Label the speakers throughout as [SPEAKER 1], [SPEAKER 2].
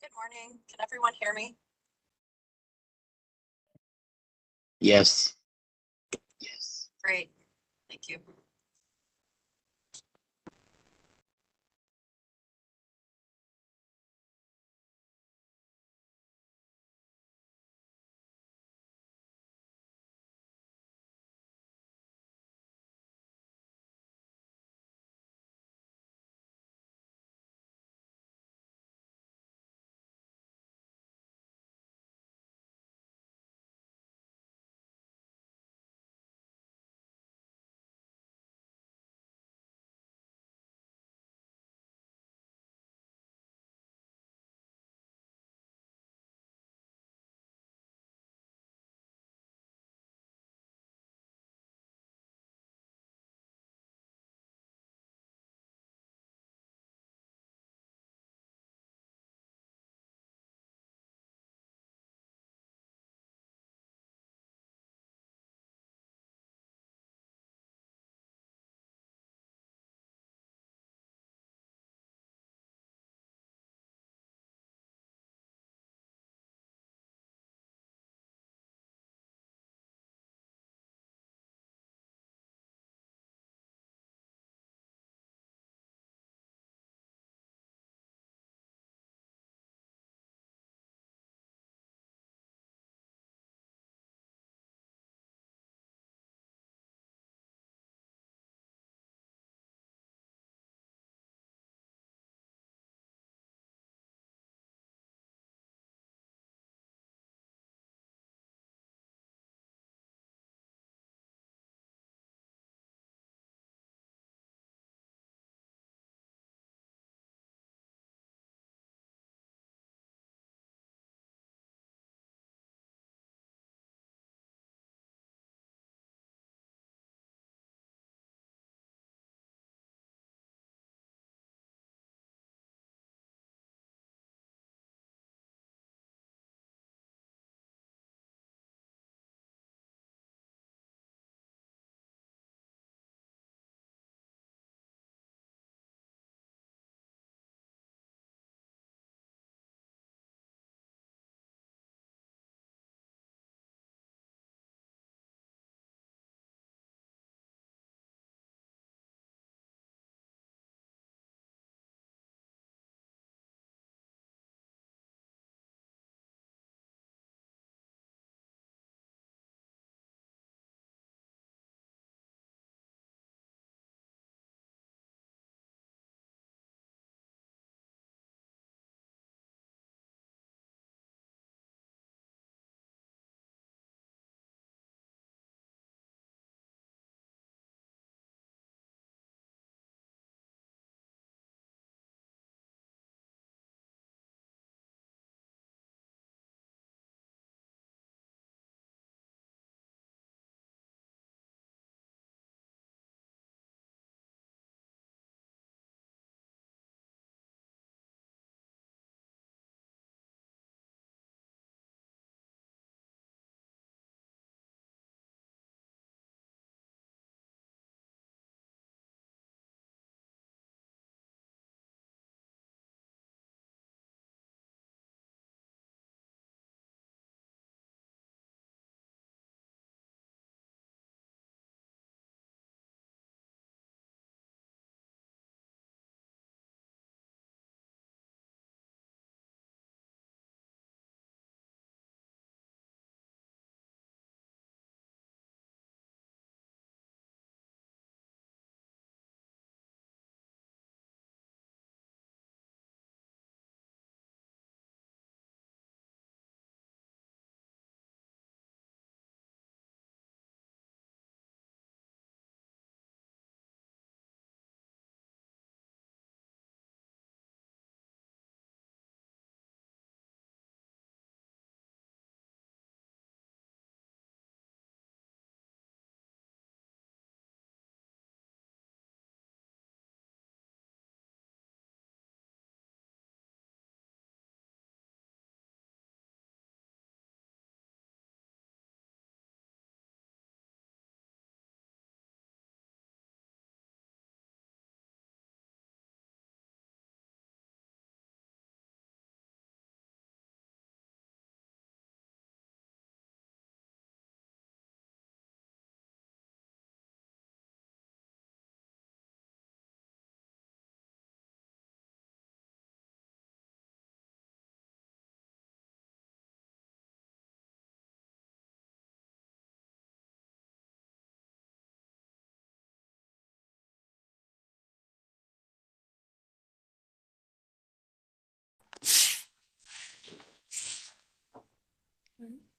[SPEAKER 1] Good morning. Can everyone hear me?
[SPEAKER 2] Yes.
[SPEAKER 1] Great. Thank you.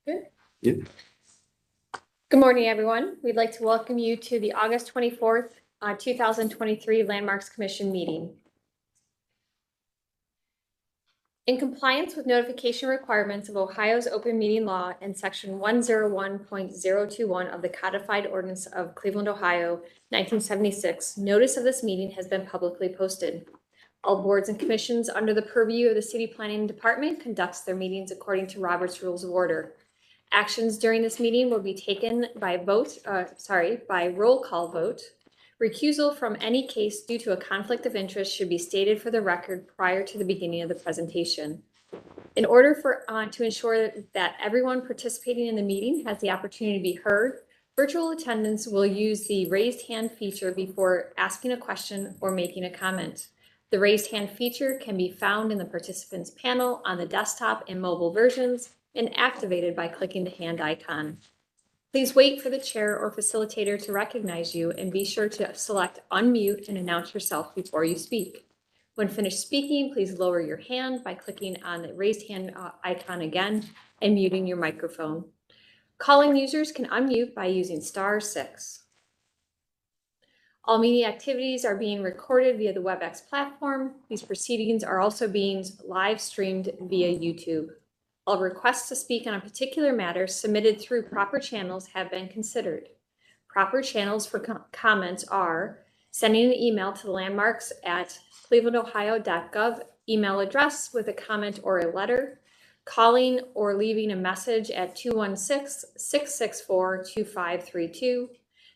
[SPEAKER 3] Good.
[SPEAKER 4] Yeah.
[SPEAKER 3] Good morning, everyone. We'd like to welcome you to the August 24th, 2023 Landmarks Commission meeting. In compliance with notification requirements of Ohio's open meeting law and section 101.021 of the codified ordinance of Cleveland, Ohio, 1976, notice of this meeting has been publicly posted. All boards and commissions under the purview of the City Planning Department conducts their meetings according to Robert's Rules of Order. Actions during this meeting will be taken by roll call vote. Recusal from any case due to a conflict of interest should be stated for the record prior to the beginning of the presentation. In order to ensure that everyone participating in the meeting has the opportunity to be heard, virtual attendants will use the raised hand feature before asking a question or making a comment. The raised hand feature can be found in the participants panel on the desktop and mobile versions and activated by clicking the hand icon. Please wait for the chair or facilitator to recognize you and be sure to select unmute and announce yourself before you speak. When finished speaking, please lower your hand by clicking on the raised hand icon again and muting your microphone. Calling users can unmute by using *6. All meeting activities are being recorded via the WebEx platform. These proceedings are also being live streamed via YouTube. All requests to speak on a particular matter submitted through proper channels have been considered. Proper channels for comments are sending an email to the landmarks at clevelandohio.gov email address with a comment or a letter, calling or leaving a message at 216-664-2532,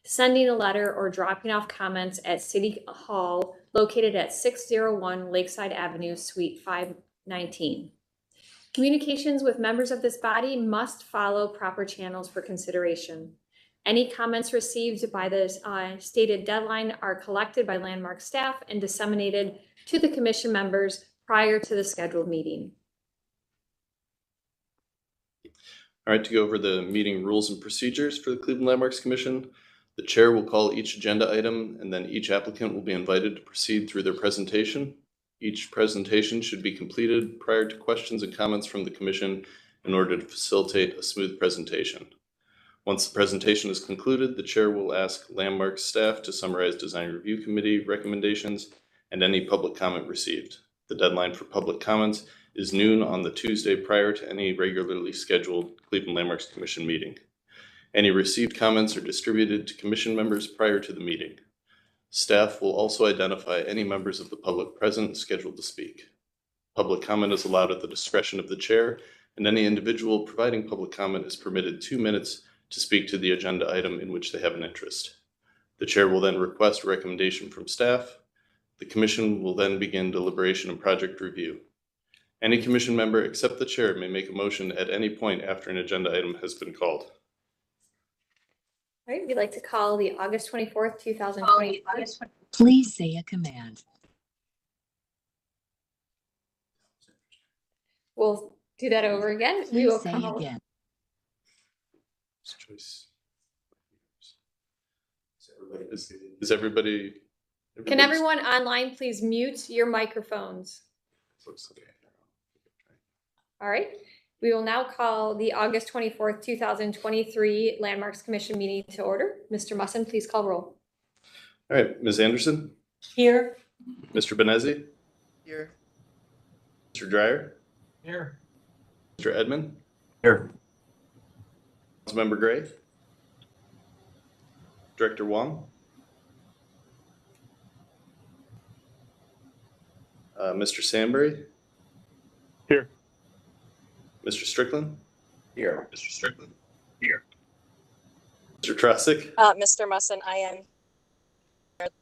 [SPEAKER 3] sending a letter or dropping off comments at City Hall located at 601 Lakeside Avenue, Suite 519. Communications with members of this body must follow proper channels for consideration. Any comments received by the stated deadline are collected by Landmark staff and disseminated to the commission members prior to the scheduled meeting.
[SPEAKER 4] All right, to go over the meeting rules and procedures for the Cleveland Landmarks Commission, the chair will call each agenda item and then each applicant will be invited to proceed through their presentation. Each presentation should be completed prior to questions and comments from the commission in order to facilitate a smooth presentation. Once the presentation is concluded, the chair will ask Landmark staff to summarize Design Review Committee recommendations and any public comment received. The deadline for public comments is noon on the Tuesday prior to any regularly scheduled Cleveland Landmarks Commission meeting. Any received comments are distributed to commission members prior to the meeting. Staff will also identify any members of the public present scheduled to speak. Public comment is allowed at the discretion of the chair, and any individual providing public comment is permitted 2 minutes to speak to the agenda item in which they have an interest. The chair will then request a recommendation from staff. The commission will then begin deliberation and project review. Any commission member except the chair may make a motion at any point after an agenda item has been called.
[SPEAKER 3] All right, we'd like to call the August 24th, 2020.
[SPEAKER 5] Please say a command.
[SPEAKER 3] We'll do that over again. We will
[SPEAKER 5] Please say
[SPEAKER 3] call.
[SPEAKER 5] again.
[SPEAKER 4] Is everybody?
[SPEAKER 3] Can everyone online please mute your microphones?
[SPEAKER 4] Looks okay.
[SPEAKER 3] All right. We will now call the August 24th, 2023 Landmarks Commission meeting to order. Mr. Musson, please call roll.
[SPEAKER 4] All right, Ms. Anderson,
[SPEAKER 3] Here.
[SPEAKER 4] Mr. Benezzi,
[SPEAKER 2] Here.
[SPEAKER 4] Mr. Dreyer,
[SPEAKER 6] Here.
[SPEAKER 4] Mr. Edmond,
[SPEAKER 6] Here.
[SPEAKER 4] Councilmember Gray, Director Wong, Mr. Sandberry.
[SPEAKER 6] Here.
[SPEAKER 4] Mr. Strickland.
[SPEAKER 6] Here.
[SPEAKER 4] Mr. Strickland. Here. Mr. Trosick.
[SPEAKER 1] Mr. Musson, I am.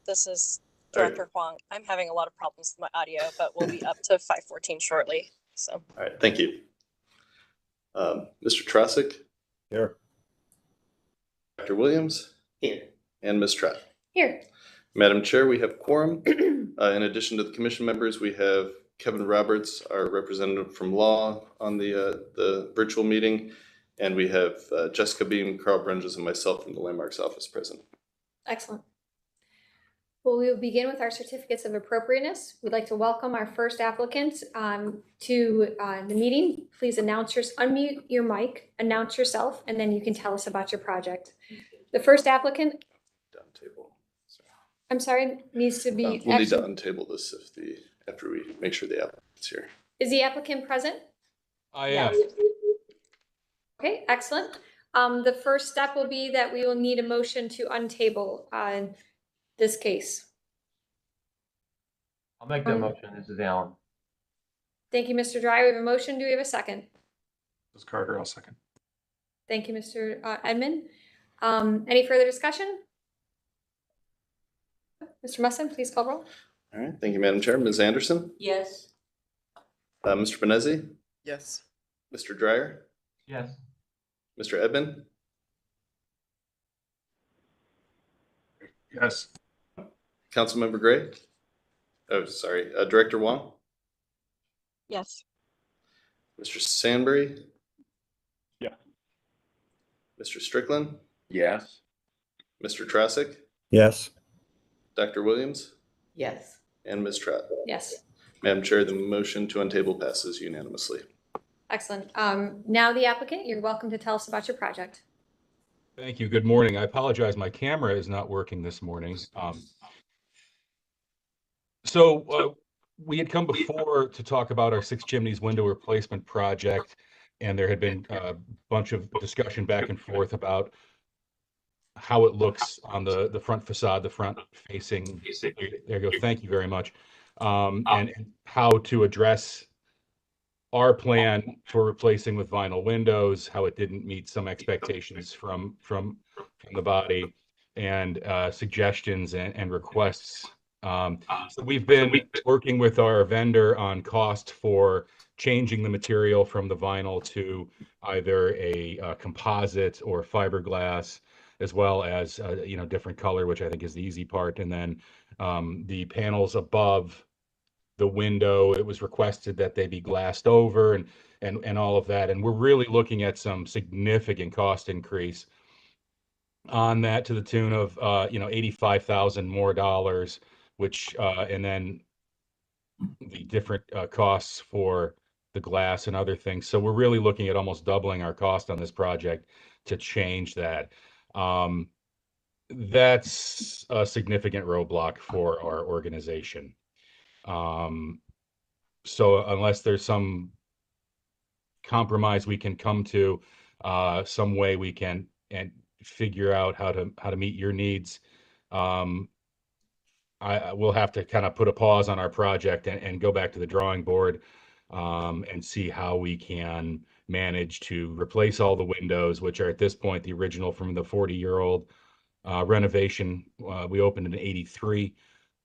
[SPEAKER 1] This is Director Huang. I'm having a lot of problems with my audio, but we'll be up to 514 shortly. So.
[SPEAKER 4] All right, thank you. Mr. Trosick.
[SPEAKER 6] Here.
[SPEAKER 4] Dr. Williams.
[SPEAKER 2] Here.
[SPEAKER 4] And Ms. Trott.
[SPEAKER 3] Here.
[SPEAKER 4] Madam Chair, we have quorum. In addition to the commission members, we have Kevin Roberts, our representative from law, on the virtual meeting, and we have Jessica Beam, Carl Brunges, and myself from the Landmarks office present.
[SPEAKER 3] Excellent. Well, we will begin with our certificates of appropriateness. We'd like to welcome our first applicant to the meeting. Please unmute your mic, announce yourself, and then you can tell us about your project. The first applicant,
[SPEAKER 4] Down table. Sorry.
[SPEAKER 3] I'm sorry, needs to be.
[SPEAKER 4] We'll need to untable this after we make sure the applicant's here.
[SPEAKER 3] Is the applicant present?
[SPEAKER 7] I am.
[SPEAKER 3] Okay, excellent. The first step will be that we will need a motion to untable this case.
[SPEAKER 6] I'll make that motion. This is Alan.
[SPEAKER 3] Thank you, Mr. Dryer. We have a motion. Do we have a second?
[SPEAKER 6] This is Carter. I'll second.
[SPEAKER 3] Thank you, Mr. Edmond. Any further discussion? Mr. Musson, please call roll.
[SPEAKER 4] All right, thank you, Madam Chair. Ms. Anderson?
[SPEAKER 8] Yes.
[SPEAKER 4] Mr. Benezzi?
[SPEAKER 2] Yes.
[SPEAKER 4] Mr. Dryer?
[SPEAKER 6] Yes.
[SPEAKER 4] Mr. Edmond?
[SPEAKER 6] Yes.
[SPEAKER 4] Councilmember Gray? Oh, sorry, Director Wong?
[SPEAKER 1] Yes.
[SPEAKER 4] Mr. Sandbury?
[SPEAKER 6] Yeah.
[SPEAKER 4] Mr. Strickland?
[SPEAKER 6] Yes.
[SPEAKER 4] Mr. Trasick?
[SPEAKER 6] Yes.
[SPEAKER 4] Dr. Williams?
[SPEAKER 8] Yes.
[SPEAKER 4] And Ms. Trott?
[SPEAKER 3] Yes,
[SPEAKER 4] Madam Chair, the motion to untable passes unanimously.
[SPEAKER 3] excellent. Now the applicant, you're welcome to tell us about your project.
[SPEAKER 7] Thank you. Good morning. I apologize. My camera is not working this morning. We had come before to talk about our 6 chimneys window replacement project, and there had been a bunch of discussion back and forth about how it looks on the front facade, the front facing. There you go. Thank you very much. And how to address our plan for replacing with vinyl windows, how it didn't meet some expectations from the body, and suggestions and requests. So we've been working with our vendor on cost for changing the material from the vinyl to either a composite or fiberglass, as well as different color, which I think is the easy part. And then the panels above the window, it was requested that they be glassed over and all of that. And we're really looking at some significant cost increase on that to the tune of $85,000 more dollars, which and then the different costs for the glass and other things. So we're really looking at almost doubling our cost on this project to change that. That's a significant roadblock for our organization. So unless there's some compromise we can come to, some way we can and figure out how to meet your needs, I will have to kind of put a pause on our project and go back to the drawing board and see how we can manage to replace all the windows, which are at this point the original from the 40-year-old renovation. We opened in '83,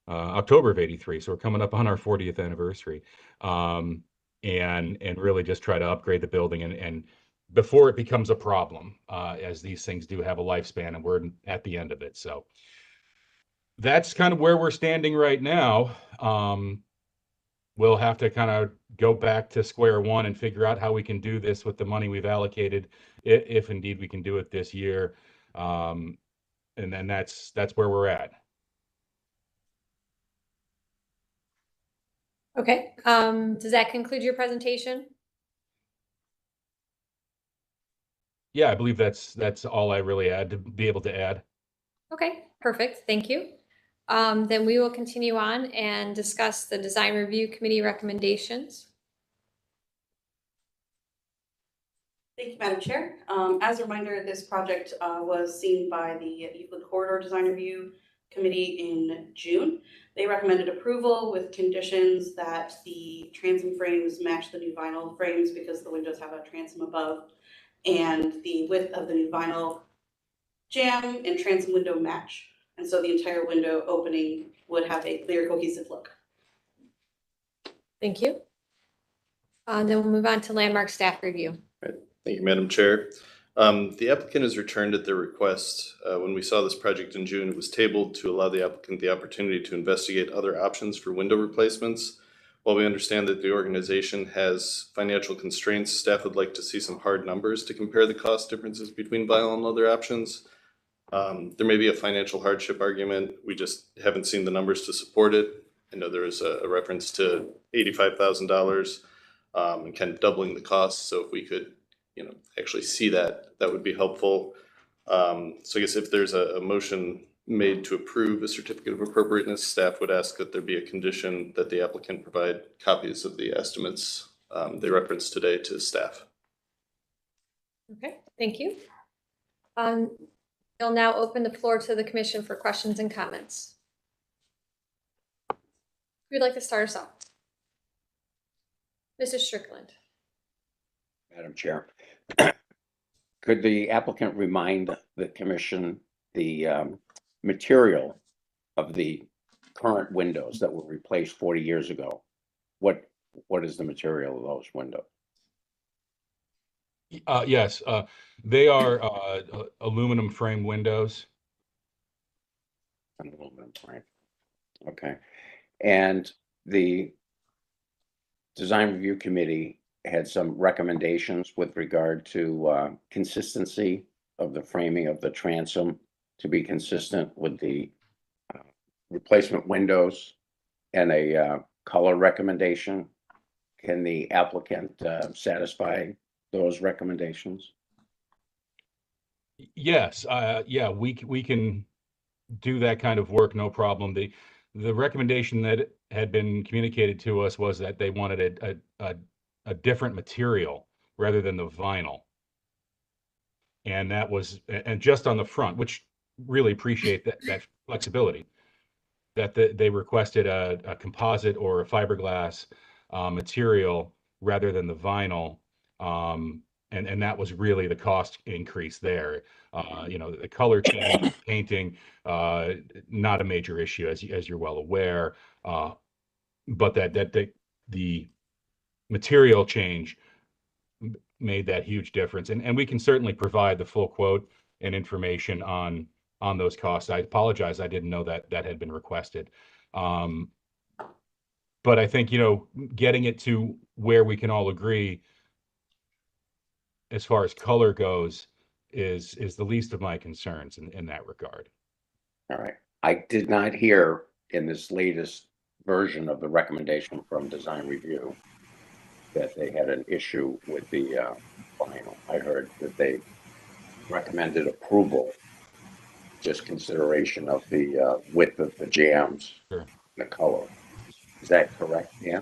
[SPEAKER 7] October of '83, so we're coming up on our 40th anniversary, and really just try to upgrade the building and before it becomes a problem, as these things do have a lifespan, and we're at the end of it. So that's kind of where we're standing right now. We'll have to kind of go back to square one and figure out how we can do this with the money we've allocated, if indeed we can do it this year. And then that's where we're at.
[SPEAKER 3] Okay, does that conclude your presentation?
[SPEAKER 7] Yeah, I believe that's all I really had to be able to add.
[SPEAKER 3] Okay, perfect. Thank you. Then we will continue on and discuss the design review committee recommendations.
[SPEAKER 8] Thank you, Madam Chair. As a reminder, this project was seen by the Euclid Corridor Design Review Committee in June. They recommended approval with conditions that the transom frames match the new vinyl frames because the windows have a transom above, and the width of the new vinyl jamb and transom window match. And so the entire window opening would have a clear, cohesive look.
[SPEAKER 3] Thank you. Then we'll move on to landmark staff review.
[SPEAKER 4] Thank you, Madam Chair. The applicant has returned at their request. When we saw this project in June, it was tabled to allow the applicant the opportunity to investigate other options for window replacements. While we understand that the organization has financial constraints, staff would like to see some hard numbers to compare the cost differences between vinyl and other options. There may be a financial hardship argument. We just haven't seen the numbers to support it. I know there is a reference to $85,000 and kind of doubling the cost. So if we could, actually see that, that would be helpful. So I guess if there's a motion made to approve a certificate of appropriateness, staff would ask that there be a condition that the applicant provide copies of the estimates they referenced today to staff.
[SPEAKER 3] Okay, thank you. We'll now open the floor to the commission for questions and comments. Who'd like to start us off? Mrs. Strickland.
[SPEAKER 9] Madam Chair, could the applicant remind the commission the material of the current windows that were replaced 40 years ago? What is the material of those windows?
[SPEAKER 7] Yes, they are aluminum frame windows.
[SPEAKER 9] An aluminum frame. Okay. And the design review committee had some recommendations with regard to consistency of the framing of the transom to be consistent with the replacement windows and a color recommendation. Can the applicant satisfy those recommendations?
[SPEAKER 7] Yes, yeah, we can do that kind of work, no problem. The recommendation that had been communicated to us was that they wanted a different material rather than the vinyl. And that was, and just on the front, which really appreciate that flexibility, that they requested a composite or a fiberglass material rather than the vinyl. And that was really the cost increase there. The color change, painting, not a major issue as you're well aware. But the material change made that huge difference. And we can certainly provide the full quote and information on those costs. I apologize, I didn't know that had been requested. But I think, getting it to where we can all agree as far as color goes is the least of my concerns in that regard.
[SPEAKER 9] All right. I did not hear in this latest version of the recommendation from design review that they had an issue with the vinyl. I heard that they recommended approval, just consideration of the width of the jambs,
[SPEAKER 7] Sure.
[SPEAKER 9] The color. Is that correct? Yeah.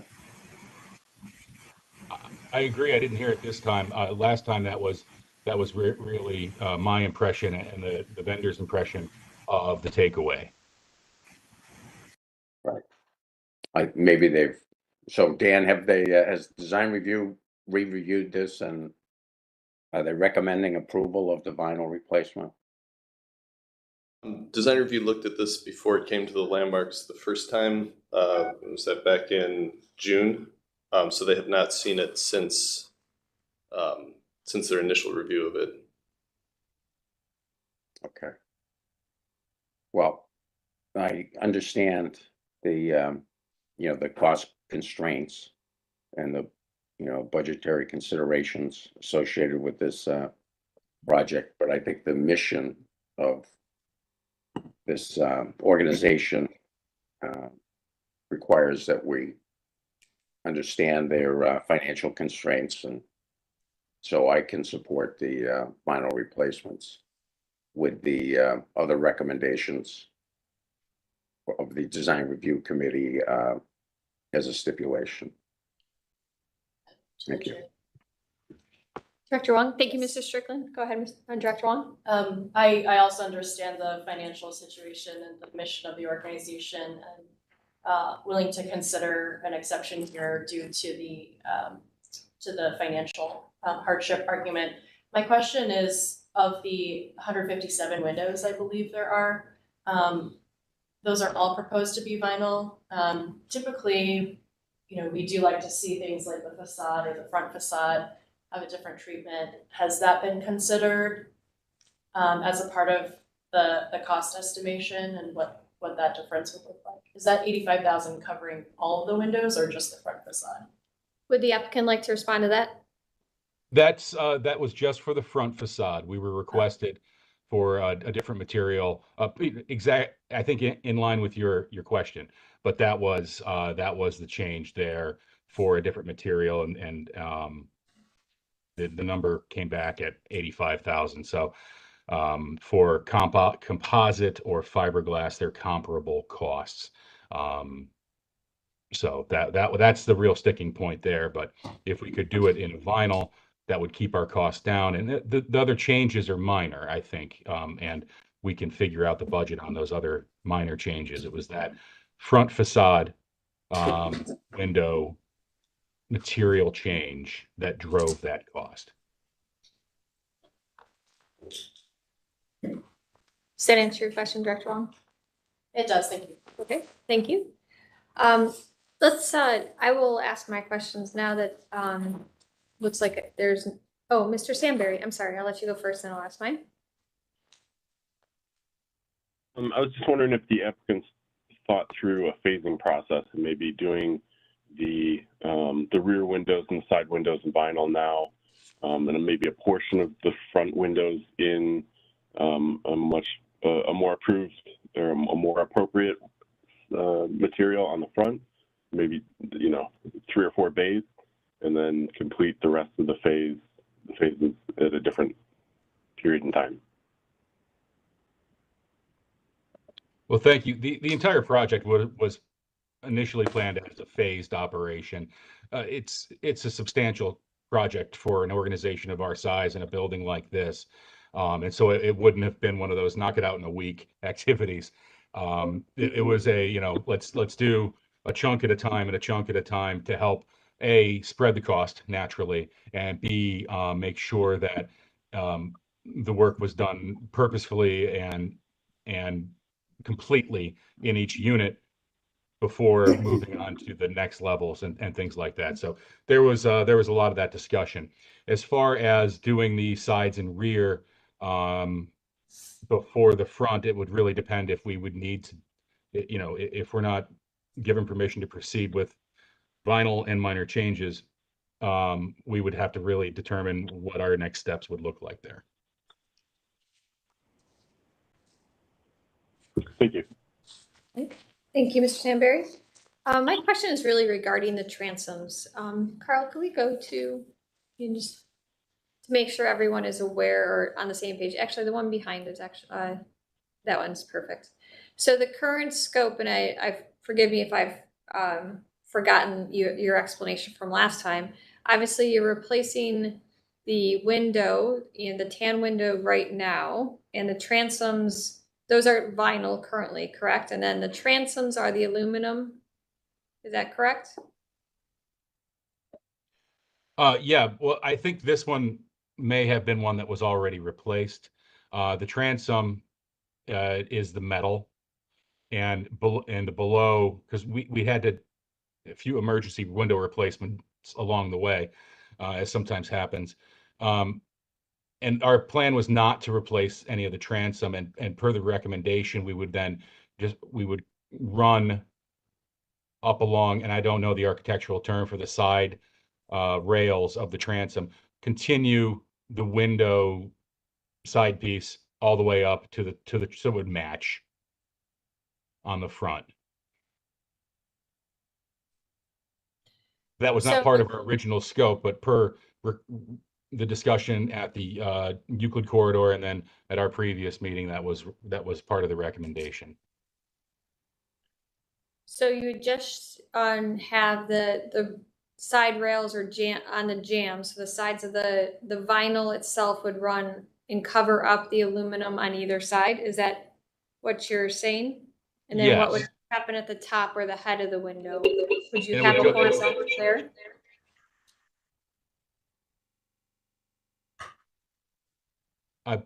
[SPEAKER 7] I agree. I didn't hear it this time. Last time that was really my impression and the vendor's impression of the takeaway.
[SPEAKER 9] Right. Maybe they've. So Dan, have they? Has design review re-reviewed this, and are they recommending approval of the vinyl replacement?
[SPEAKER 4] Design review looked at this before it came to the landmarks the first time. Was that back in June? So they have not seen it since their initial review of it.
[SPEAKER 9] Okay. Well, I understand the the cost constraints and the budgetary considerations associated with this project, but I think the mission of this organization requires that we understand their financial constraints, and so I can support the vinyl replacements with the other recommendations of the design review committee as a stipulation. Thank you.
[SPEAKER 3] Director Wong. Thank you, Mr. Strickland. Go ahead, Director Wong.
[SPEAKER 10] I also understand the financial situation and the mission of the organization, and willing to consider an exception here due to the financial hardship argument. My question is, of the 157 windows, I believe there are, those are all proposed to be vinyl. Typically, we do like to see things like the facade or the front facade have a different treatment. Has that been considered as a part of the cost estimation, and what that difference would look like? Is that $85,000 covering all of the windows or just the front facade?
[SPEAKER 3] Would the applicant like to respond to that?
[SPEAKER 7] That was just for the front facade. We were requested for a different material. I think in line with your question, but that was the change there for a different material, and the number came back at 85,000. So for composite or fiberglass, they're comparable costs. So that's the real sticking point there. But if we could do it in vinyl, that would keep our costs down. And the other changes are minor, I think, and we can figure out the budget on those other minor changes. It was that front facade window material change that drove that cost.
[SPEAKER 3] Does that answer your question, Director Wong?
[SPEAKER 10] It does, thank you.
[SPEAKER 3] Okay, thank you. I will ask my questions now that, looks like there's, oh, Mr. Samberry, I'm sorry, I'll let you go first and I'll ask mine.
[SPEAKER 11] I was just wondering if the applicants thought through a phasing process and maybe doing the rear windows and the side windows in vinyl now, and then maybe a portion of the front windows in a more approved or a more appropriate material on the front, maybe 3 or 4 bays, and then complete the rest of the phases at a different period in time.
[SPEAKER 7] Well, thank you. The entire project was initially planned as a phased operation. It's a substantial project for an organization of our size in a building like this. And so it wouldn't have been one of those knock it out in a week activities. It was let's do a chunk at a time and a chunk at a time to help A, spread the cost naturally, and B, make sure that the work was done purposefully and completely in each unit before moving on to the next levels and things like that. So there was a lot of that discussion. As far as doing the sides and rear before the front, it would really depend if we would need to, if we're not given permission to proceed with vinyl and minor changes, we would have to really determine what our next steps would look like there.
[SPEAKER 11] Thank you.
[SPEAKER 3] Thank you, Mr. Samberry. My question is really regarding the transoms. Carl, can we go to, just to make sure everyone is aware or on the same page? Actually, the one behind is actually, that one's perfect. So the current scope, and I forgive me if I've forgotten your explanation from last time. Obviously, you're replacing the window, the tan window right now, and the transoms, those are vinyl currently, correct? And then the transoms are the aluminum. Is that correct?
[SPEAKER 7] Yeah, well, I think this one may have been one that was already replaced. The transom is the metal, and the below, because we had a few emergency window replacements along the way, as sometimes happens. And our plan was not to replace any of the transom, and per the recommendation, we would run up along, and I don't know the architectural term for the side rails of the transom, continue the window side piece all the way up to the so it would match on the front. That was not part of our original scope, but per the discussion at the Euclid corridor and then at our previous meeting, that was part of the recommendation.
[SPEAKER 3] So you just have the side rails or on the jambs, so the sides of the vinyl itself would run and cover up the aluminum on either side. Is that what you're saying? And then what would happen at the top or the head of the window? Would you have a horizontal there?
[SPEAKER 7] Oh.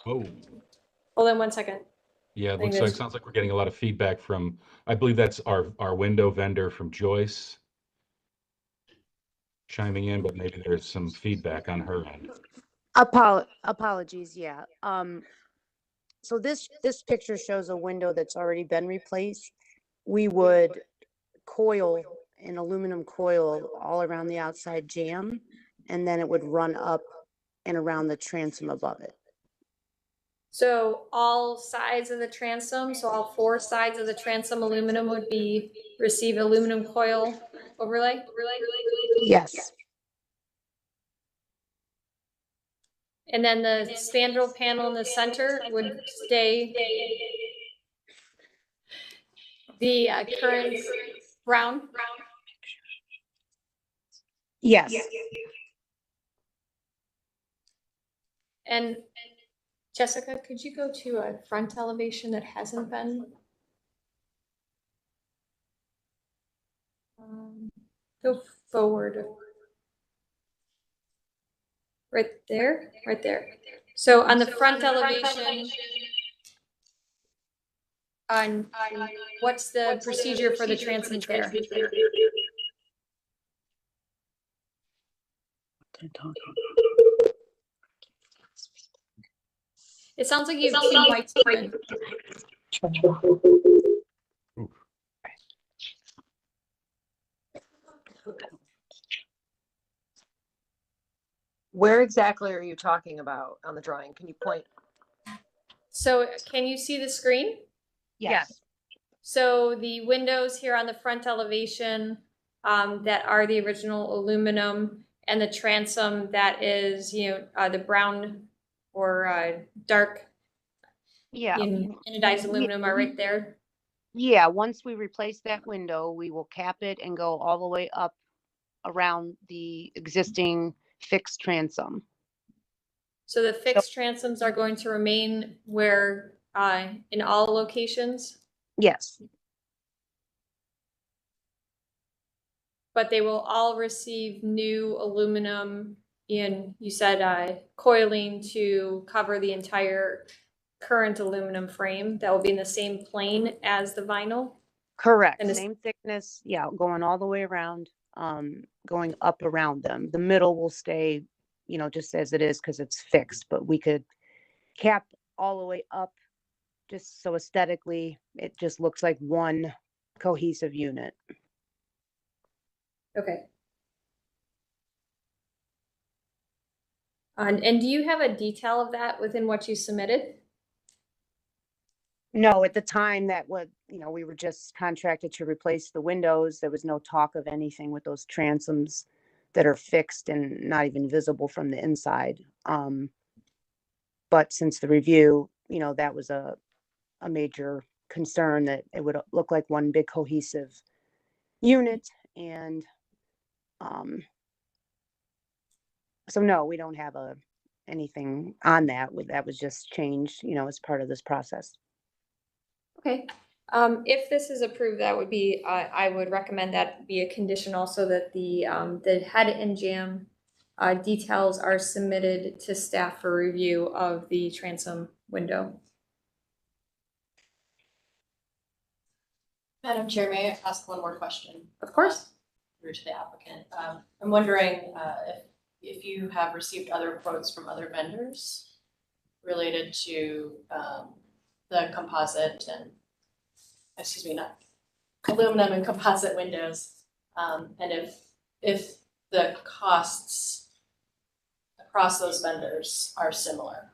[SPEAKER 3] Hold on 1 second.
[SPEAKER 7] Yeah, it sounds like we're getting a lot of feedback from, I believe that's our window vendor from Joyce chiming in, but maybe there's some feedback on her end.
[SPEAKER 12] Apologies, yeah. So this picture shows a window that's already been replaced. We would coil an aluminum coil all around the outside jamb, and then it would run up and around the transom above it.
[SPEAKER 3] So all sides of the transom, so all 4 sides of the transom aluminum would receive aluminum coil overlay?
[SPEAKER 12] Yes.
[SPEAKER 3] And then the spandrel panel in the center would stay the current brown?
[SPEAKER 12] Yes.
[SPEAKER 3] And Jessica, could you go to a front elevation that hasn't been? Go forward. Right there, right there. So on the front elevation, on what's the procedure for the transoms there? It sounds like you have 2 whites open.
[SPEAKER 13] Where exactly are you talking about on the drawing? Can you point?
[SPEAKER 3] So can you see the screen?
[SPEAKER 13] Yes.
[SPEAKER 3] So the windows here on the front elevation that are the original aluminum, and the transom that is, the brown or dark
[SPEAKER 12] Yeah.
[SPEAKER 3] anodized aluminum are right there.
[SPEAKER 12] Yeah, once we replace that window, we will cap it and go all the way up around the existing fixed transom.
[SPEAKER 3] So the fixed transoms are going to remain where in all locations,
[SPEAKER 12] Yes.
[SPEAKER 3] but they will all receive new aluminum you said coiling to cover the entire current aluminum frame that will be in the same plane as the vinyl?
[SPEAKER 12] Correct.
[SPEAKER 3] And
[SPEAKER 12] Same thickness. Yeah, going all the way around, going up around them. The middle will stay, just as it is because it's fixed, but we could cap all the way up just so aesthetically it just looks like one cohesive unit.
[SPEAKER 3] Okay. And do you have a detail of that within what you submitted?
[SPEAKER 12] No, at the time that we were just contracted to replace the windows. There was no talk of anything with those transoms that are fixed and not even visible from the inside. But since the review, that was a major concern that it would look like one big cohesive unit. And so no, we don't have anything on that. That was just changed, as part of this process.
[SPEAKER 3] Okay. If this is approved, that would be, I would recommend that be a condition also that the head and jam details are submitted to staff for review of the transom window.
[SPEAKER 10] Madam Chair, may I ask one more question?
[SPEAKER 3] Of course.
[SPEAKER 10] Through to the applicant. I'm wondering if you have received other quotes from other vendors related to the composite and, not aluminum and composite windows, and if the costs across those vendors are similar.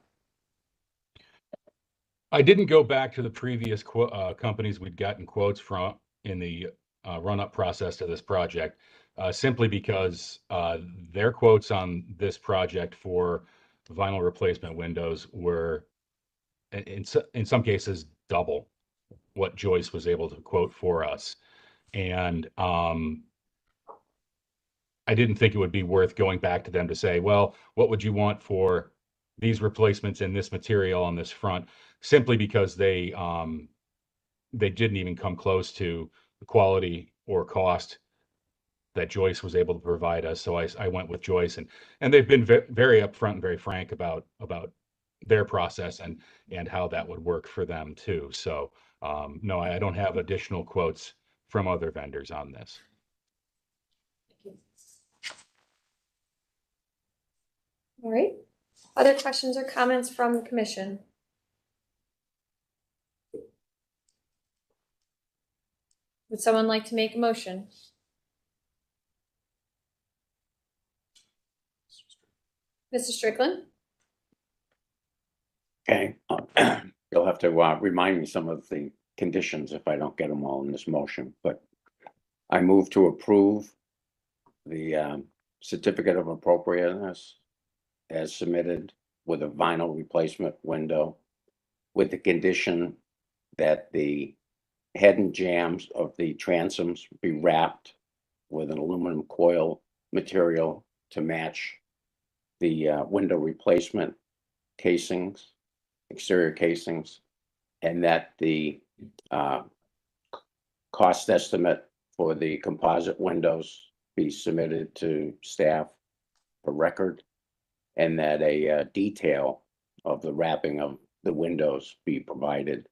[SPEAKER 7] I didn't go back to the previous companies we'd gotten quotes from in the run-up process to this project, simply because their quotes on this project for vinyl replacement windows were, in some cases, double what Joyce was able to quote for us. And I didn't think it would be worth going back to them to say, well, what would you want for these replacements in this material on this front, simply because they didn't even come close to the quality or cost that Joyce was able to provide us. So I went with Joyce, and they've been very upfront and very frank about their process and how that would work for them too. So no, I don't have additional quotes from other vendors on this.
[SPEAKER 3] All right. Other questions or comments from the commission? Would someone like to make a motion? Mr. Strickland?
[SPEAKER 9] Okay, you'll have to remind me some of the conditions if I don't get them all in this motion, but I move to approve the certificate of appropriateness as submitted with a vinyl replacement window with the condition that the head and jambs of the transoms be wrapped with an aluminum coil material to match the window replacement casings, exterior casings, and that the cost estimate for the composite windows be submitted to staff for record, and that a detail of the wrapping of the windows be provided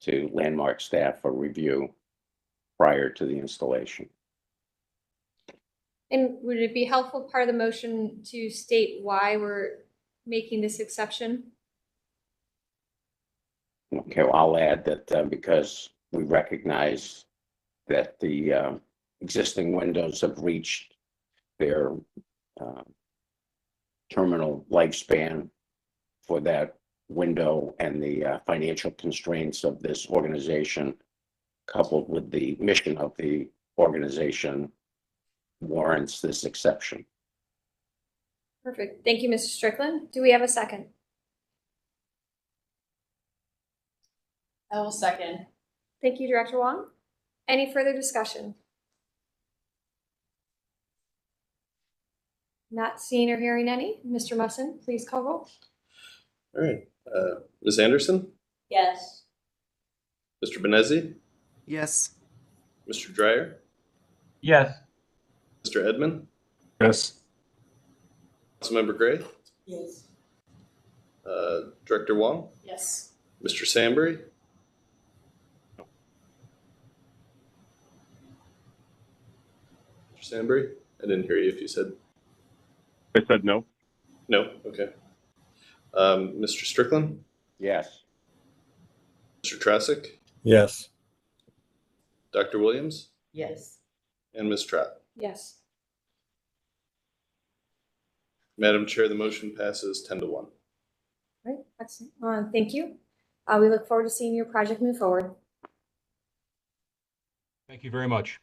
[SPEAKER 9] to Landmark staff for review prior to the installation.
[SPEAKER 3] And would it be helpful part of the motion to state why we're making this exception?
[SPEAKER 9] Okay, well, I'll add that because we recognize that the existing windows have reached their terminal lifespan for that window, and the financial constraints of this organization, coupled with the mission of the organization, warrants this exception.
[SPEAKER 3] Perfect. Thank you, Mr. Strickland. Do we have a second?
[SPEAKER 10] I will second.
[SPEAKER 3] Thank you, Director Wong. Any further discussion? Not seeing or hearing any. Mr. Musson, please call roll.
[SPEAKER 4] All right. Ms. Anderson,
[SPEAKER 10] Yes.
[SPEAKER 4] Mr. Benezzi,
[SPEAKER 2] Yes.
[SPEAKER 4] Mr. Dryer,
[SPEAKER 6] Yes.
[SPEAKER 4] Mr. Edmond,
[SPEAKER 6] Yes.
[SPEAKER 4] Councilmember Gray,
[SPEAKER 10] Yes.
[SPEAKER 4] Director Wong,
[SPEAKER 10] Yes.
[SPEAKER 4] Mr. Sambury. Mr. Sambury, I didn't hear you if you said
[SPEAKER 11] I said no.
[SPEAKER 4] no. Okay. Mr. Strickland,
[SPEAKER 9] Yes.
[SPEAKER 4] Mr. Trasick,
[SPEAKER 6] Yes.
[SPEAKER 4] Dr. Williams,
[SPEAKER 10] Yes.
[SPEAKER 4] and Ms. Trapp.
[SPEAKER 3] Yes.
[SPEAKER 4] Madam Chair, the motion passes 10-1.
[SPEAKER 3] All right, excellent. Thank you. We look forward to seeing your project move forward.
[SPEAKER 7] Thank you very much.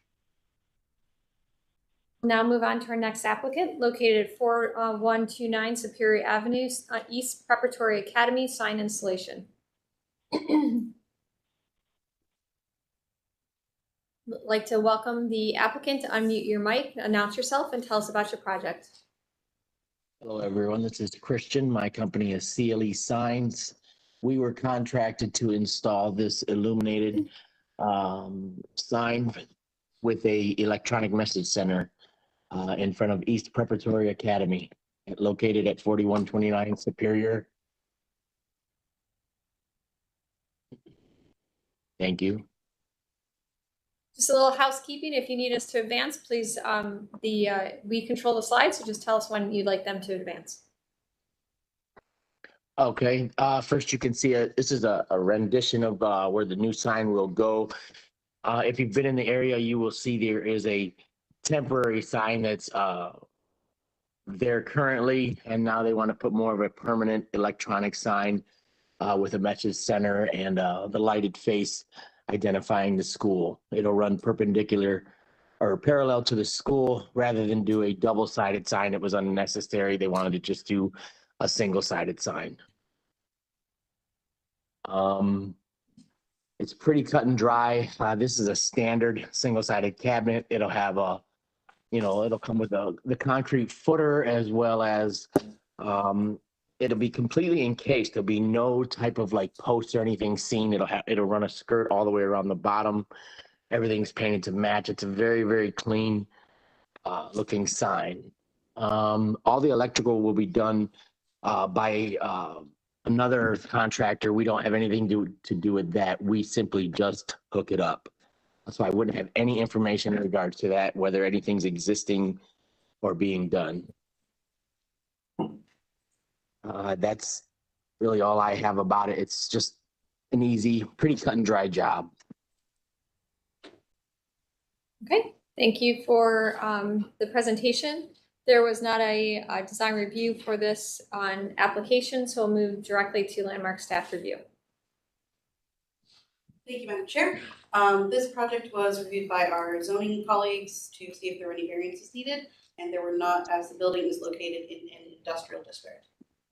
[SPEAKER 3] Now move on to our next applicant, located at 4129 Superior Avenue, East Preparatory Academy, sign installation. Like to welcome the applicant to unmute your mic, announce yourself, and tell us about your project.
[SPEAKER 2] Hello, everyone. This is Christian. My company is CLE Signs. We were contracted to install this illuminated sign with a electronic message center in front of East Preparatory Academy, located at 4129 Superior. Thank you.
[SPEAKER 3] Just a little housekeeping. If you need us to advance, please, we control the slides, so just tell us when you'd like them to advance.
[SPEAKER 2] Okay, first you can see this is a rendition of where the new sign will go. If you've been in the area, you will see there is a temporary sign that's there currently, and now they want to put more of a permanent electronic sign with a message center and the lighted face identifying the school. It'll run perpendicular or parallel to the school rather than do a double-sided sign. It was unnecessary. They wanted to just do a single-sided sign. It's pretty cut and dry. This is a standard single-sided cabinet. It'll have a, it'll come with the concrete footer, as well as it'll be completely encased. There'll be no type of like posts or anything seen. It'll run a skirt all the way around the bottom. Everything's painted to match. It's a very, very clean looking sign. All the electrical will be done by another contractor. We don't have anything to do with that. We simply just hook it up. So I wouldn't have any information in regards to that, whether anything's existing or being done. That's really all I have about it. It's just an easy, pretty cut and dry job.
[SPEAKER 3] Okay, thank you for the presentation. There was not a design review for this on application, so we'll move directly to landmark staff review.
[SPEAKER 8] Thank you, Madam Chair. This project was reviewed by our zoning colleagues to see if there were any variances needed, and there were not, as the building is located in an industrial district.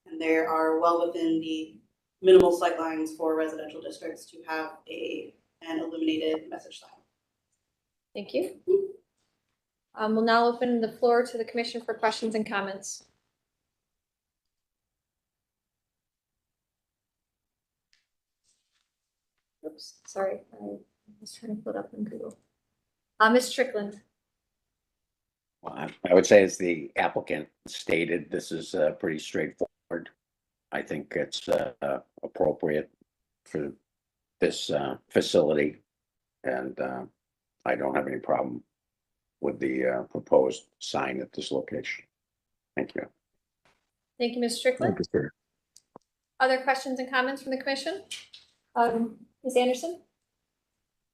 [SPEAKER 8] And there are well within the minimal sight lines for residential districts to have an illuminated message sign.
[SPEAKER 3] Thank you. We'll now open the floor to the commission for questions and comments. Oops, sorry, I was trying to put up in Google. Ms. Strickland.
[SPEAKER 9] Well, I would say, as the applicant stated, this is pretty straightforward. I think it's appropriate for this facility, and I don't have any problem with the proposed sign at this location. Thank you.
[SPEAKER 3] Thank you, Ms. Strickland.
[SPEAKER 9] Thank you, sir.
[SPEAKER 3] Other questions and comments from the commission? Ms. Anderson?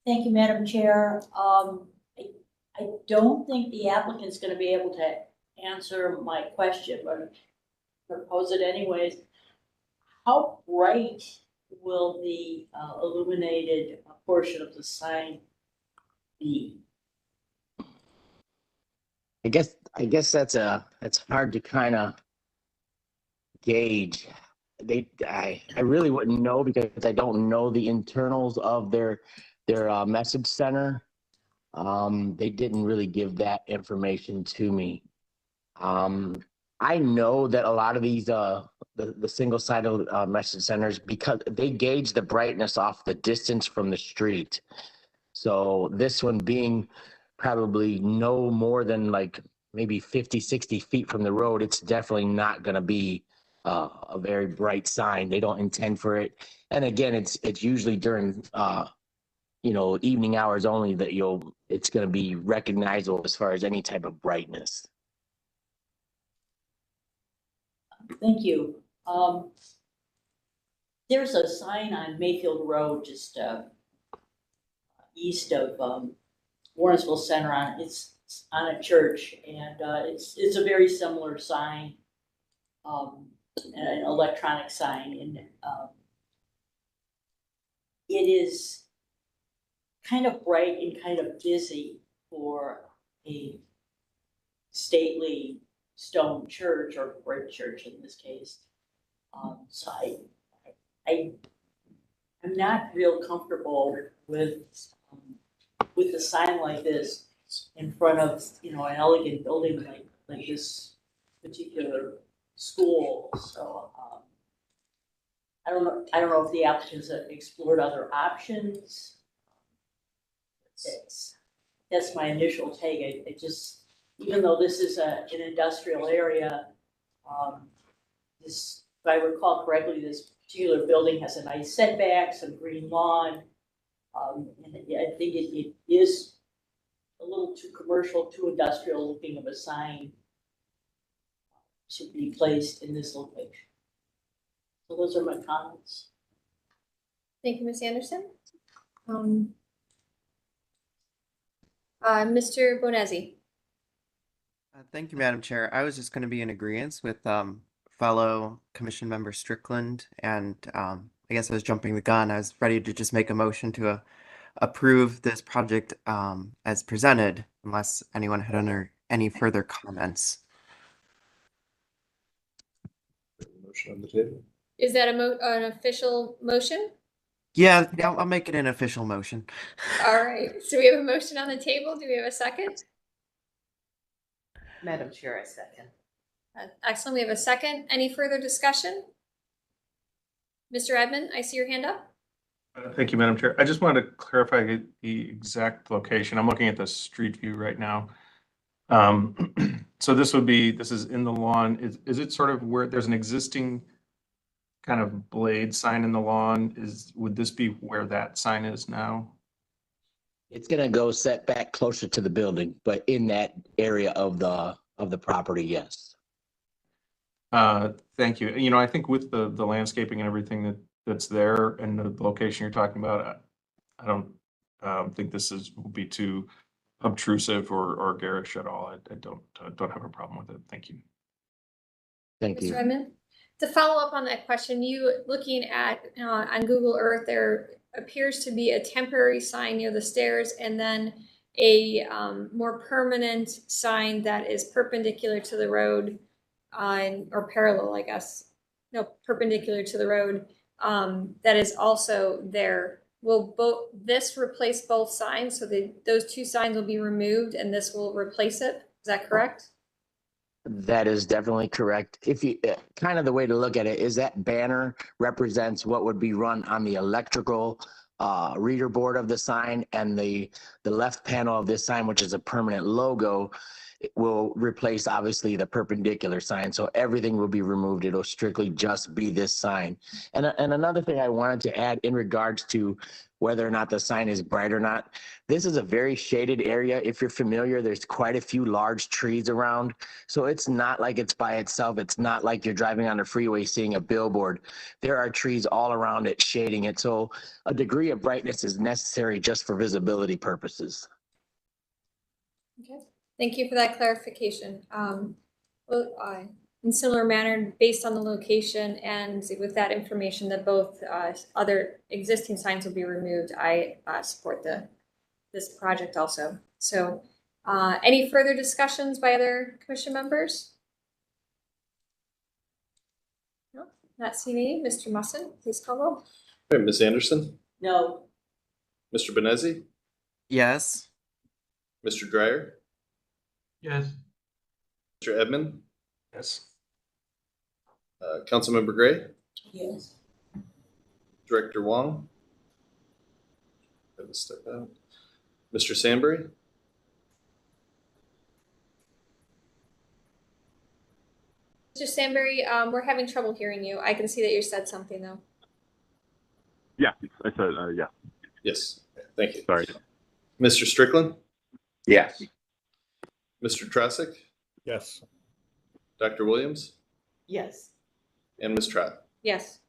[SPEAKER 14] Thank you, Madam Chair. I don't think the applicant's gonna be able to answer my question, but propose it anyways. How bright will the illuminated portion of the sign be?
[SPEAKER 2] I guess that's hard to kind of gauge. I really wouldn't know because I don't know the internals of their message center. They didn't really give that information to me. I know that a lot of these the single-sided message centers, because they gauge the brightness off the distance from the street. So this one being probably no more than like maybe 50-60 feet from the road, it's definitely not going to be a very bright sign. They don't intend for it. And again, it's usually during evening hours only that it's going to be recognizable as far as any type of brightness.
[SPEAKER 14] Thank you. There's a sign on Mayfield Road, just east of Warrensville Center. It's on a church, and it's a very similar sign, an electronic sign, and it is kind of bright and kind of busy for a stately stone church, or brick church in this case. So I'm not real comfortable with a sign like this in front of an elegant building like this particular school. So I don't know if the applicants have explored other options. That's my initial take. I just, even though this is an industrial area, if I recall correctly, this particular building has a nice setback, some green lawn. And I think it is a little too commercial, too industrial looking of a sign to be placed in this location. So those are my comments.
[SPEAKER 3] Thank you, Ms. Anderson. Mr. Bonezzi.
[SPEAKER 15] Thank you, Madam Chair. I was just going to be in agreement with fellow Commission Member Strickland, and I guess I was jumping the gun. I was ready to just make a motion to approve this project as presented, unless anyone had any further comments.
[SPEAKER 4] Motion on the table.
[SPEAKER 3] Is that an official motion?
[SPEAKER 15] Yeah, I'll make it an official motion.
[SPEAKER 3] All right. So we have a motion on the table. Do we have a second?
[SPEAKER 14] Madam Chair, I second.
[SPEAKER 3] Excellent. We have a second. Any further discussion? Mr. Edmond, I see your hand up.
[SPEAKER 6] Thank you, Madam Chair. I just wanted to clarify the exact location. I'm looking at the street view right now. So this is in the lawn. Is it sort of where there's an existing kind of blade sign in the lawn? Would this be where that sign is now?
[SPEAKER 2] It's going to go set back closer to the building, but in that area of the property, yes.
[SPEAKER 6] Thank you. I think with the landscaping and everything that's there and the location you're talking about, I don't think this will be too obtrusive or garish at all. I don't have a problem with it. Thank you.
[SPEAKER 2] Thank you.
[SPEAKER 3] Mr. Edmund? To follow up on that question, you looking at on Google Earth, there appears to be a temporary sign near the stairs and then a more permanent sign that is perpendicular to the road or parallel, I guess. No, perpendicular to the road that is also there. Will this replace both signs? So those two signs will be removed and this will replace it? Is that correct?
[SPEAKER 2] That is definitely correct. If you kind of the way to look at it is that banner represents what would be run on the electrical reader board of the sign, and the left panel of this sign, which is a permanent logo, it will replace obviously the perpendicular sign. So everything will be removed. It'll strictly just be this sign. And another thing I wanted to add in regards to whether or not the sign is bright or not, this is a very shaded area. If you're familiar, there's quite a few large trees around. So it's not like it's by itself. It's not like you're driving on the freeway seeing a billboard. There are trees all around it shading it. So a degree of brightness is necessary just for visibility purposes.
[SPEAKER 3] Okay, thank you for that clarification. In similar manner, based on the location and with that information that both other existing signs will be removed, I support this project also. So any further discussions by other commission members? No, not seeing any. Mr. Musson, please call roll.
[SPEAKER 4] Okay, Ms. Anderson,
[SPEAKER 14] No.
[SPEAKER 4] Mr. Benezzi,
[SPEAKER 15] Yes.
[SPEAKER 4] Mr. Dryer,
[SPEAKER 6] Yes.
[SPEAKER 4] Mr. Edmund,
[SPEAKER 6] Yes.
[SPEAKER 4] Councilmember Gray,
[SPEAKER 14] Yes.
[SPEAKER 4] Director Wong. Have to step out. Mr. Sandberry,
[SPEAKER 3] Mr. Sandberry, we're having trouble hearing you. I can see that you said something though.
[SPEAKER 11] Yeah, I said, yeah.
[SPEAKER 4] yes, thank you.
[SPEAKER 11] Sorry.
[SPEAKER 4] Mr. Strickland,
[SPEAKER 9] Yes.
[SPEAKER 4] Mr. Trasick,
[SPEAKER 6] Yes.
[SPEAKER 4] Dr. Williams,
[SPEAKER 14] Yes.
[SPEAKER 4] and Ms. Trott.
[SPEAKER 3] Yes.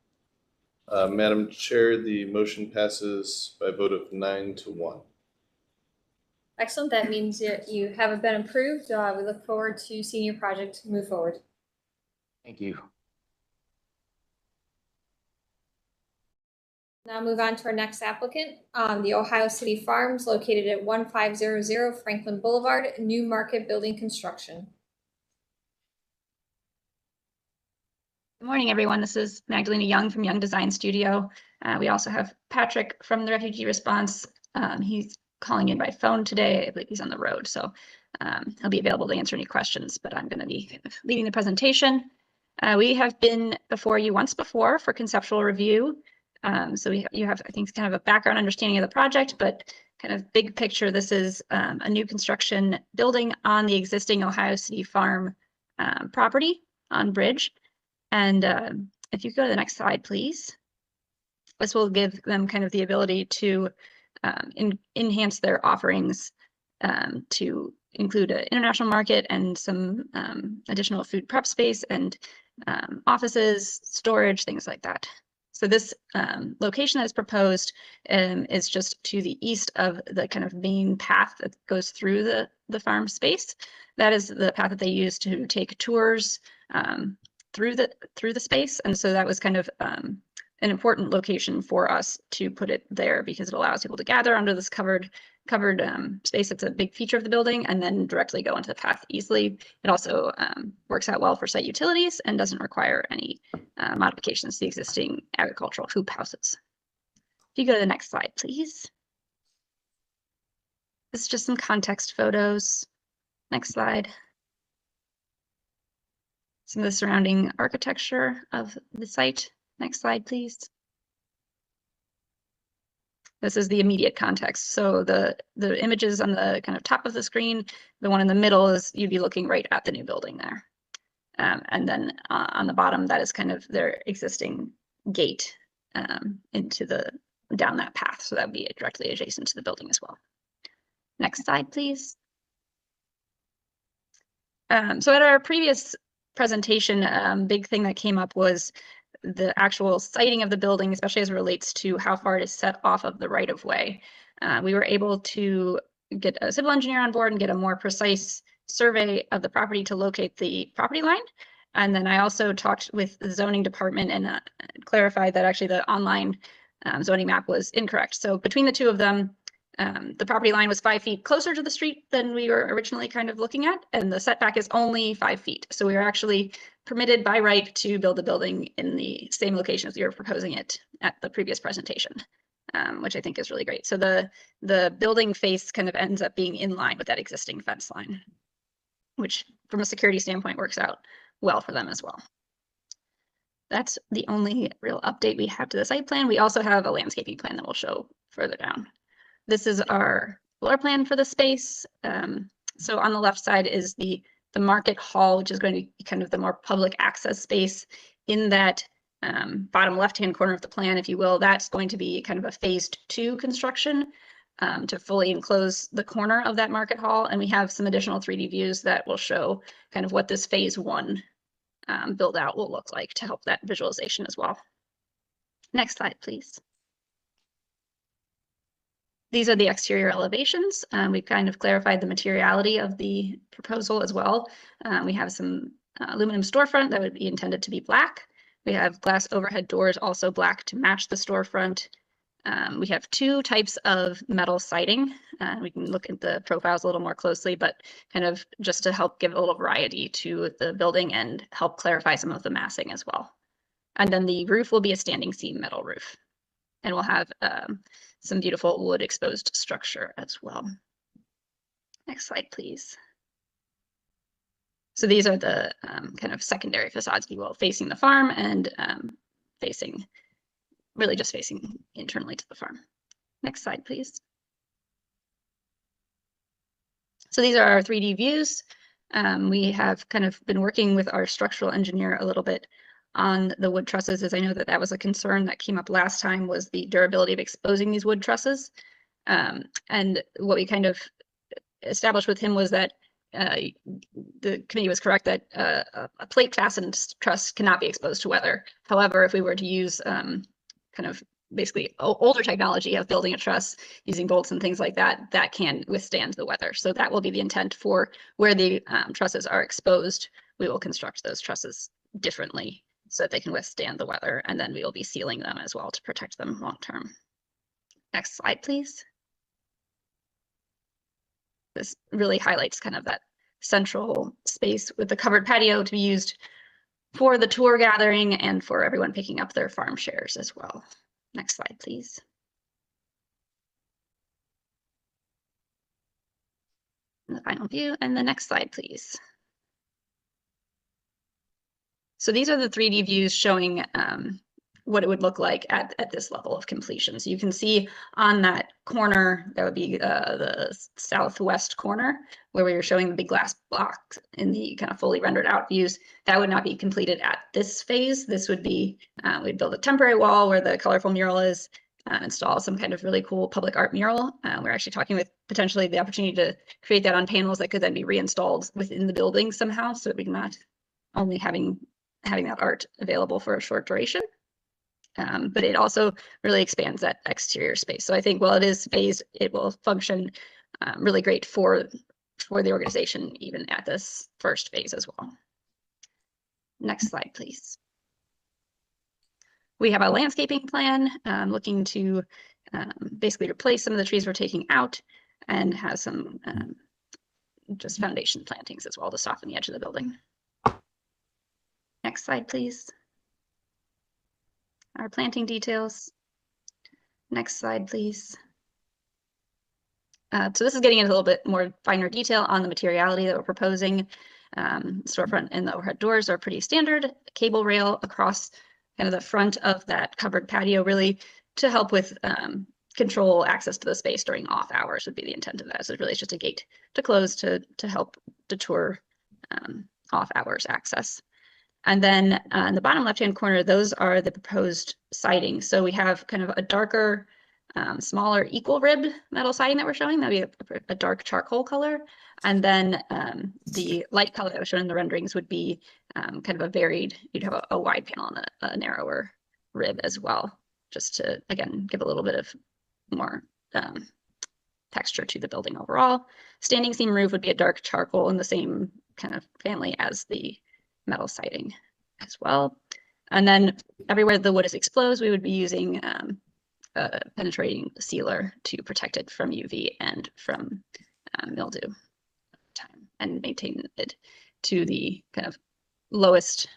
[SPEAKER 4] Madam Chair, the motion passes by a vote of 9-1.
[SPEAKER 3] Excellent. That means that you have been approved. We look forward to seeing your project move forward.
[SPEAKER 2] Thank you.
[SPEAKER 3] Now move on to our next applicant, the Ohio City Farms located at 1500 Franklin Boulevard, new market building construction.
[SPEAKER 16] Good morning, everyone. This is Magdalena Young from Young Design Studio. We also have Patrick from the Refugee Response. He's calling in by phone today. I believe he's on the road, so he'll be available to answer any questions, but I'm going to be kind of leading the presentation. We have been before you once before for conceptual review. So you have, I think, kind of a background understanding of the project, but kind of big picture, this is a new construction building on the existing Ohio City Farm property on Bridge. And if you go to the next slide, please. This will give them kind of the ability to enhance their offerings to include an international market and some additional food prep space and offices, storage, things like that. So this location that is proposed is just to the east of the kind of main path that goes through the farm space. That is the path that they use to take tours through the space, and so that was kind of an important location for us to put it there because it allows people to gather under this covered space. It's a big feature of the building, and then directly go into the path easily. It also works out well for site utilities and doesn't require any modifications to the existing agricultural hoop houses. If you go to the next slide, please. This is just some context photos. Next slide. Some of the surrounding architecture of the site. Next slide, please. This is the immediate context. So the images on the kind of top of the screen, the one in the middle is you'd be looking right at the new building there. And then on the bottom, that is kind of their existing gate into down that path. So that would be directly adjacent to the building as well. Next slide, please. So at our previous presentation, big thing that came up was the actual siting of the building, especially as it relates to how far it is set off of the right of way. We were able to get a civil engineer on board and get a more precise survey of the property to locate the property line. And then I also talked with the zoning department and clarified that actually the online zoning map was incorrect. So between the two of them, the property line was 5 feet closer to the street than we were originally kind of looking at, and the setback is only 5 feet. So we are actually permitted by right to build the building in the same location as we were proposing it at the previous presentation, which I think is really great. So the building face kind of ends up being in line with that existing fence line, which from a security standpoint works out well for them as well. That's the only real update we have to the site plan. We also have a landscaping plan that we'll show further down. This is our floor plan for the space. So on the left side is the market hall, which is going to be kind of the more public access space in that bottom left-hand corner of the plan, if you will. That's going to be kind of a phase 2 construction to fully enclose the corner of that market hall. And we have some additional 3D views that will show kind of what this phase 1 build out will look like to help that visualization as well. Next slide, please. These are the exterior elevations. We've kind of clarified the materiality of the proposal as well. We have some aluminum storefront that would be intended to be black. We have glass overhead doors, also black, to match the storefront. We have 2 types of metal siding. We can look at the profiles a little more closely, but kind of just to help give a little variety to the building and help clarify some of the massing as well. And then the roof will be a standing seam metal roof. And we'll have some beautiful wood exposed structure as well. Next slide, please. So these are the kind of secondary facades, if you will, facing the farm and really just facing internally to the farm. Next slide, please. So these are our 3D views. We have kind of been working with our structural engineer a little bit on the wood trusses, as I know that that was a concern that came up last time, was the durability of exposing these wood trusses. And what we kind of established with him was that the committee was correct that a plate fastened truss cannot be exposed to weather. However, if we were to use kind of basically older technology of building a truss using bolts and things like that, that can withstand the weather. So that will be the intent for where the trusses are exposed. We will construct those trusses differently so that they can withstand the weather, and then we will be sealing them as well to protect them long term. Next slide, please. This really highlights kind of that central space with the covered patio to be used for the tour gathering and for everyone picking up their farm shares as well. Next slide, please. And the final view, and the next slide, please. So these are the 3D views showing what it would look like at this level of completion. So you can see on that corner, that would be the southwest corner, where we were showing the big glass blocks in the kind of fully rendered out views. That would not be completed at this phase. This would be, we'd build a temporary wall where the colorful mural is, install some kind of really cool public art mural. We're actually talking with potentially the opportunity to create that on panels that could then be reinstalled within the building somehow, so that we're not only having that art available for a short duration. But it also really expands that exterior space. So I think while it is phased, it will function really great for the organization, even at this first phase as well. Next slide, please. We have a landscaping plan looking to basically replace some of the trees we're taking out and have some just foundation plantings as well to soften the edge of the building. Next slide, please. Our planting details. Next slide, please. So this is getting into a little bit more finer detail on the materiality that we're proposing. Storefront and the overhead doors are pretty standard. Cable rail across kind of the front of that covered patio, really to help with control access to the space during off hours would be the intent of that. So really it's just a gate to close to help deter off hours access. And then in the bottom left-hand corner, those are the proposed siding. So we have kind of a darker, smaller equal rib metal siding that we're showing. That'd be a dark charcoal color. And then the light color that was shown in the renderings would be kind of a varied, you'd have a wide panel and a narrower rib as well, just to, again, give a little bit of more texture to the building overall. Standing seam roof would be a dark charcoal in the same kind of family as the metal siding as well. And then everywhere the wood is exposed, we would be using penetrating sealer to protect it from UV and from mildew time, and maintain it to the kind of lowest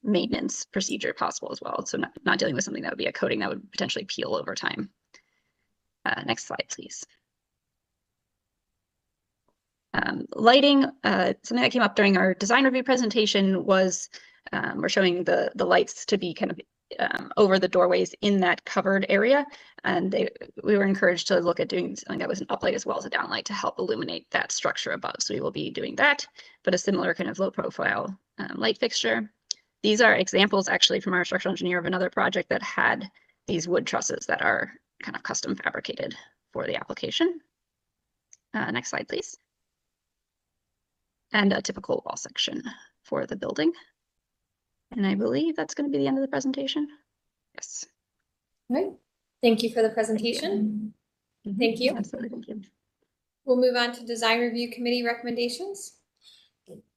[SPEAKER 16] maintenance procedure possible as well. So not dealing with something that would be a coating that would potentially peel over time. Next slide, please. Lighting, something that came up during our design review presentation was we're showing the lights to be kind of over the doorways in that covered area. And we were encouraged to look at doing something that was an uplight as well as a downlight to help illuminate that structure above. So we will be doing that, but a similar kind of low profile light fixture. These are examples actually from our structural engineer of another project that had these wood trusses that are kind of custom fabricated for the application. Next slide, please. And a typical wall section for the building. And I believe that's going to be the end of the presentation. Yes.
[SPEAKER 3] All right. Thank you for the presentation. Thank you.
[SPEAKER 16] Absolutely. Thank you.
[SPEAKER 3] We'll move on to design review committee recommendations.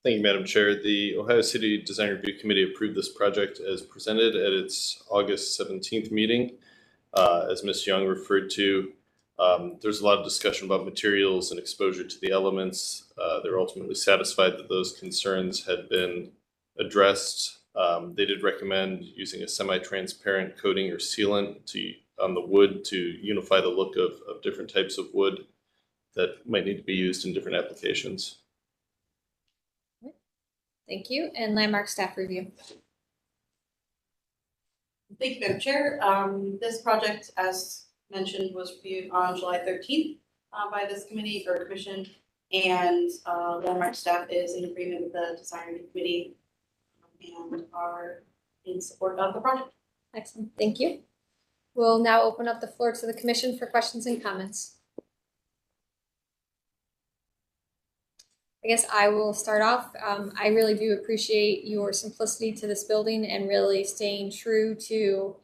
[SPEAKER 4] Thank you, Madam Chair. The Ohio City Design Review Committee approved this project as presented at its August 17th meeting. As Ms. Young referred to, there's a lot of discussion about materials and exposure to the elements. They're ultimately satisfied that those concerns had been addressed. They did recommend using a semi-transparent coating or sealant on the wood to unify the look of different types of wood that might need to be used in different applications.
[SPEAKER 3] Thank you. And landmark staff review.
[SPEAKER 8] Thank you, Madam Chair. This project, as mentioned, was reviewed on July 13th by this committee or commission, and landmark staff is in agreement with the design review committee and are in support of the project.
[SPEAKER 3] Excellent. Thank you. We'll now open up the floor to the commission for questions and comments. I guess I will start off. I really do appreciate your simplicity to this building and really staying true to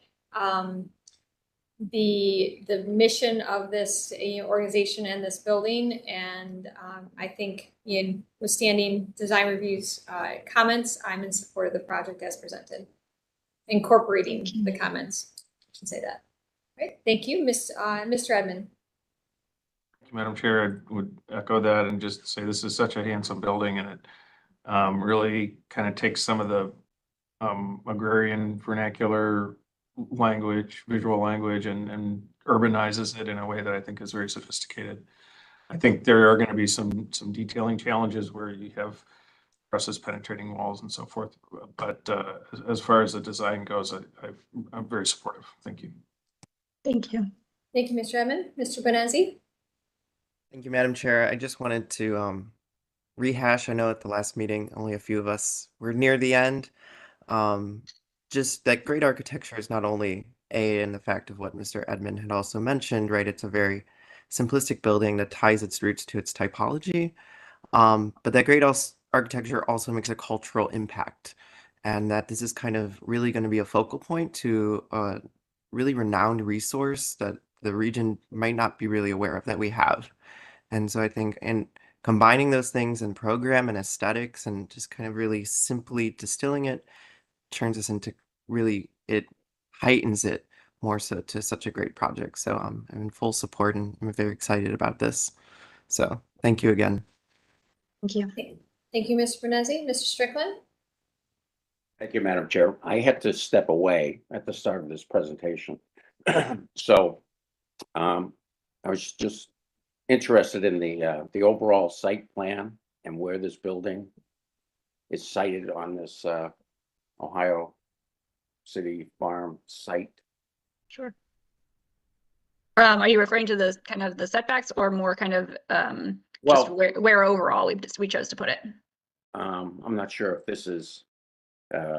[SPEAKER 3] the mission of this organization and this building. And I think withstanding design review's comments, I'm in support of the project as presented, incorporating the comments. I should say that. All right. Thank you, Mr. Edmond.
[SPEAKER 6] Thank you, Madam Chair. I would echo that and just say this is such a handsome building, and it really kind of takes some of the agrarian vernacular language, visual language, and urbanizes it in a way that I think is very sophisticated. I think there are going to be some detailing challenges where you have trusses penetrating walls and so forth. But as far as the design goes, I'm very supportive. Thank you.
[SPEAKER 16] Thank you.
[SPEAKER 3] Thank you, Mr. Edmond. Mr. Benazzi?
[SPEAKER 15] Thank you, Madam Chair. I just wanted to rehash. I know at the last meeting, only a few of us were near the end. Just that great architecture is not only in the fact of what Mr. Edmond had also mentioned, right? It's a very simplistic building that ties its roots to its typology. But that great architecture also makes a cultural impact, and that this is kind of really going to be a focal point to a really renowned resource that the region might not be really aware of that we have. And so I think in combining those things in program and aesthetics and just kind of really simply distilling it turns us into really, it heightens it more so to such a great project. So I'm in full support and I'm very excited about this. So thank you again.
[SPEAKER 16] Thank you.
[SPEAKER 3] Thank you, Mr. Benazzi. Mr. Strickland?
[SPEAKER 9] Thank you, Madam Chair. I had to step away at the start of this presentation. So I was just interested in the overall site plan and where this building is sited on this Ohio City Farm site.
[SPEAKER 16] Sure. Are you referring to the kind of the setbacks or more kind of just where overall we chose to put it?
[SPEAKER 9] I'm not sure if this is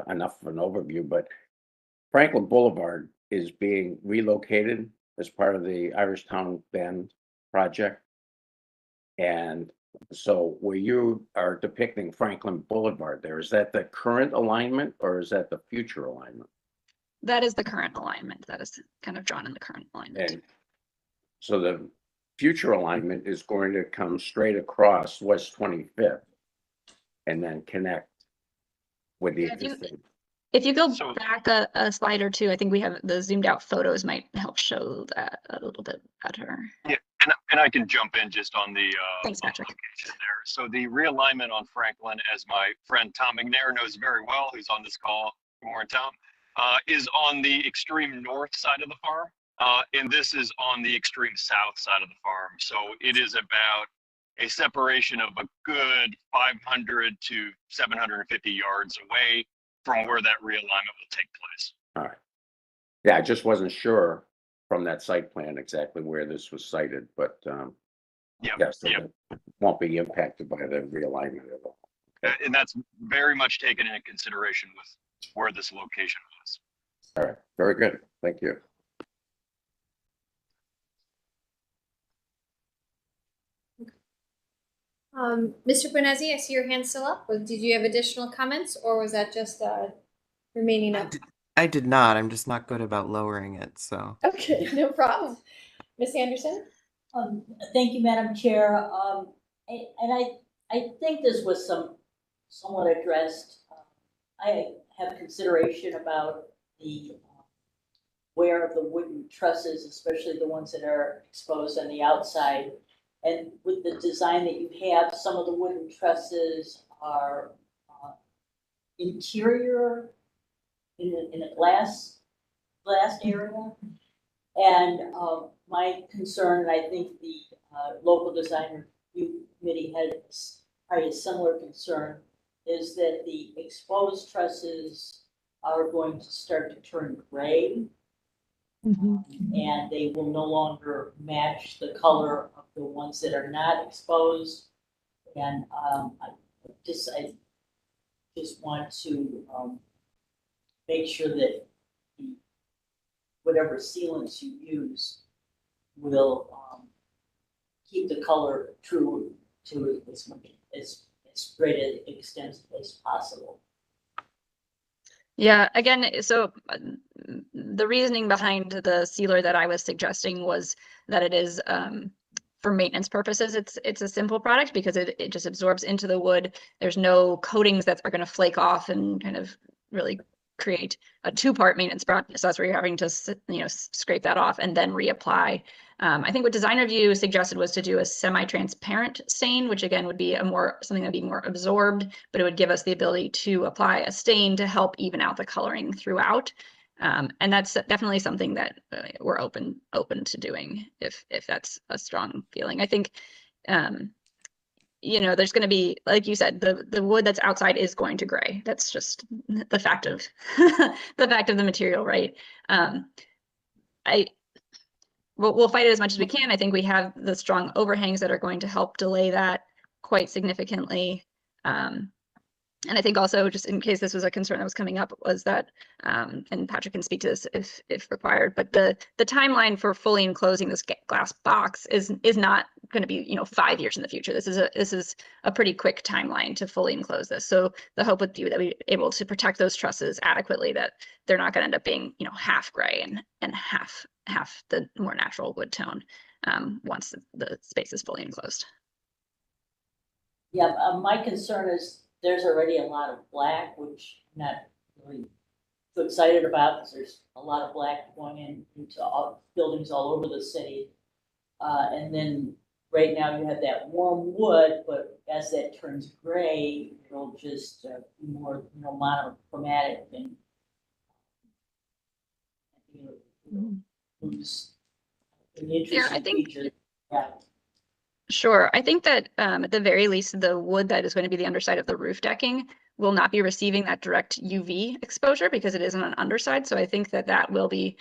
[SPEAKER 9] enough of an overview, but Franklin Boulevard is being relocated as part of the Irishtown Bend project. And so where you are depicting Franklin Boulevard there, is that the current alignment or is that the future alignment?
[SPEAKER 16] That is the current alignment. That is kind of drawn in the current alignment.
[SPEAKER 9] And so future alignment is going to come straight across West 25th and then connect with the
[SPEAKER 16] Yeah, if you-
[SPEAKER 9] existing.
[SPEAKER 16] If you go back a slide or two, I think we have the zoomed out photos might help show that a little bit better.
[SPEAKER 17] Yeah, and I can jump in just on the
[SPEAKER 16] Thanks, Patrick.
[SPEAKER 17] location there. So the realignment on Franklin, as my friend Tom McNair knows very well, who's on this call, good morning, Tom, is on the extreme north side of the farm. And this is on the extreme south side of the farm. So it is about a separation of a good 500 to 750 yards away from where that realignment will take place.
[SPEAKER 9] All right. Yeah, I just wasn't sure from that site plan exactly where this was sited, but yes, it won't be impacted by the realignment at all.
[SPEAKER 17] And that's very much taken into consideration with where this location was.
[SPEAKER 9] All right, very good. Thank you.
[SPEAKER 3] Mr. Bonazzi, I see your hand still up. Did you have additional comments or was that just remaining up?
[SPEAKER 15] I did not. I'm just not good about lowering it, so.
[SPEAKER 3] Okay, no problem. Ms. Anderson?
[SPEAKER 14] Thank you, Madam Chair. And I think this was somewhat addressed. I have consideration about the wear of the wooden trusses, especially the ones that are exposed on the outside. And with the design that you have, some of the wooden trusses are interior in a glass area. And my concern, and I think the local design review committee had probably a similar concern, is that the exposed trusses are going to start to turn gray. And they will no longer match the color of the ones that are not exposed. And I just want to make sure that whatever sealants you use will keep the color true to as great an extent as possible.
[SPEAKER 16] Yeah, again, so the reasoning behind the sealer that I was suggesting was that it is for maintenance purposes. It's a simple product because it just absorbs into the wood. There's no coatings that are going to flake off and kind of really create a two-part maintenance process. So that's where you're having to scrape that off and then reapply. I think what design review suggested was to do a semi-transparent stain, which again would be something that'd be more absorbed, but it would give us the ability to apply a stain to help even out the coloring throughout. And that's definitely something that we're open to doing if that's a strong feeling. I think there's going to be, like you said, the wood that's outside is going to gray. That's just the fact of the material, right? We'll fight it as much as we can. I think we have the strong overhangs that are going to help delay that quite significantly. And I think also, just in case this was a concern that was coming up, was that, and Patrick can speak to this if required, but the timeline for fully enclosing this glass box is not going to be 5 years in the future. This is a pretty quick timeline to fully enclose this. So the hope would be that we're able to protect those trusses adequately, that they're not going to end up being half gray and half the more natural wood tone once the space is fully enclosed.
[SPEAKER 14] Yeah, my concern is there's already a lot of black, which I'm not really so excited about because there's a lot of black going into buildings all over the city. And then right now you have that warm wood, but as that turns gray, it'll just be more monochromatic and lose the interesting features. Yeah.
[SPEAKER 16] Sure. I think that at the very least, the wood that is going to be the underside of the roof decking will not be receiving that direct UV exposure because it isn't an underside. So I think that will be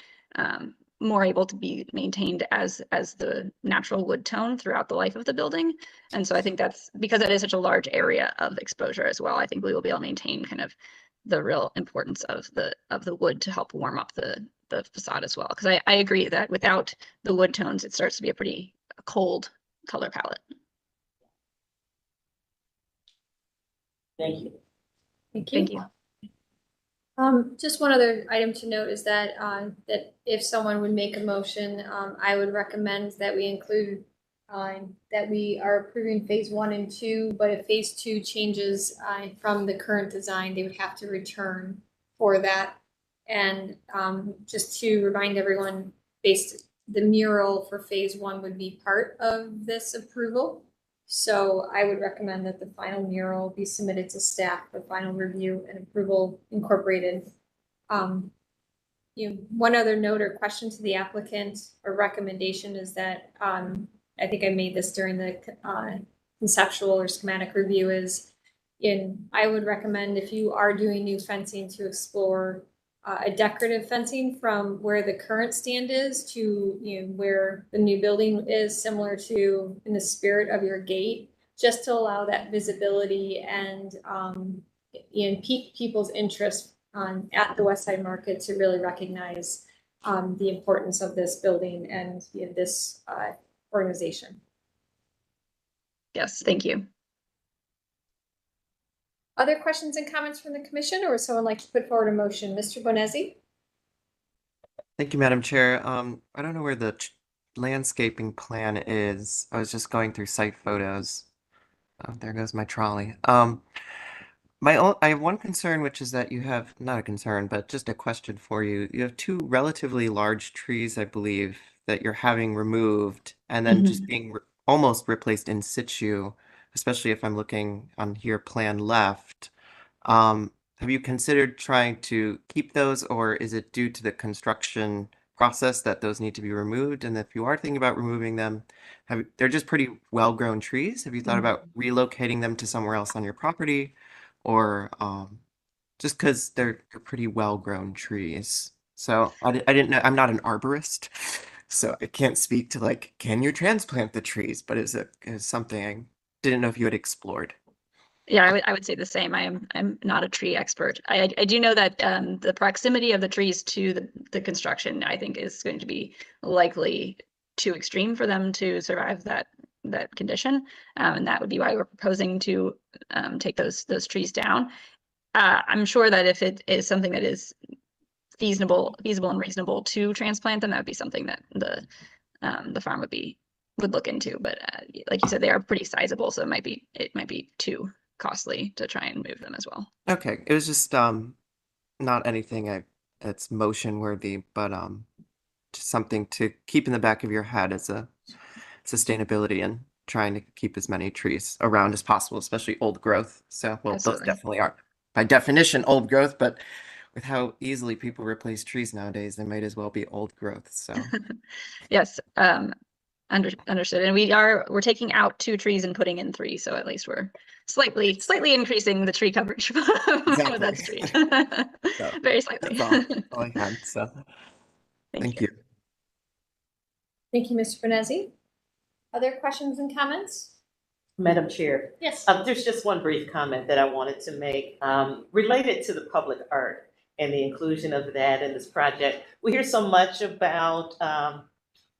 [SPEAKER 16] more able to be maintained as the natural wood tone throughout the life of the building. And so I think that's because it is such a large area of exposure as well. I think we will be able to maintain kind of the real importance of the wood to help warm up the facade as well. Because I agree that without the wood tones, it starts to be a pretty cold color palette.
[SPEAKER 14] Thank you.
[SPEAKER 16] Thank you.
[SPEAKER 3] Just one other item to note is that that if someone would make a motion, I would recommend that we include that we are approving phase 1 and 2, but if phase 2 changes from the current design, they would have to return for that. And just to remind everyone, the mural for phase 1 would be part of this approval. So I would recommend that the final mural be submitted to staff for final review and approval incorporated. One other note or question to the applicant or recommendation is that I think I made this during the conceptual or schematic review I would recommend if you are doing new fencing to explore a decorative fencing from where the current stand is to where the new building is, similar to in the spirit of your gate, just to allow that visibility and pique people's interest at the West Side Market to really recognize the importance of this building and this organization.
[SPEAKER 16] Yes, thank you.
[SPEAKER 3] Other questions and comments from the commission, or would someone like to put forward a motion? Mr. Bonezzi?
[SPEAKER 15] Thank you, Madam Chair. I don't know where the landscaping plan is. I was just going through site photos. Oh, there goes my trolley. I have one concern, which is that you have, not a concern, but just a question for you. You have two relatively large trees, I believe, that you're having removed and then just being almost replaced in situ, especially if I'm looking on here plan left. Have you considered trying to keep those, or is it due to the construction process that those need to be removed? And if you are thinking about removing them, they're just pretty well-grown trees. Have you thought about relocating them to somewhere else on your property? Or just because they're pretty well-grown trees. So I didn't know, I'm not an arborist, so I can't speak to like, can you transplant the trees? But it's something I didn't know if you had explored.
[SPEAKER 16] Yeah, I would say the same. I'm not a tree expert. I do know that the proximity of the trees to the construction, I think, is going to be likely too extreme for them to survive that condition, and that would be why we're proposing to take those trees down. I'm sure that if it is something that is feasible and reasonable to transplant them, that would be something that the farm would look into. But like you said, they are pretty sizable, so it might be too costly to try and move them as well.
[SPEAKER 15] Okay, it was just not anything that's motion worthy, but just something to keep in the back of your head as a sustainability and trying to keep as many trees around as possible, especially old growth. So, well,
[SPEAKER 16] Absolutely.
[SPEAKER 15] those definitely are by definition old growth, but with how easily people replace trees nowadays, they might as well be old growth. So
[SPEAKER 16] Yes, understood. And we're taking out 2 trees and putting in 3, so at least we're slightly increasing the tree coverage for that street.
[SPEAKER 15] So,
[SPEAKER 16] Very slightly.
[SPEAKER 15] that's all I had. So thank you.
[SPEAKER 3] Thank you, Mr. Bonezzi. Other questions and comments?
[SPEAKER 18] Madam Chair.
[SPEAKER 3] Yes.
[SPEAKER 18] There's just one brief comment that I wanted to make related to the public art and the inclusion of that in this project. We hear so much about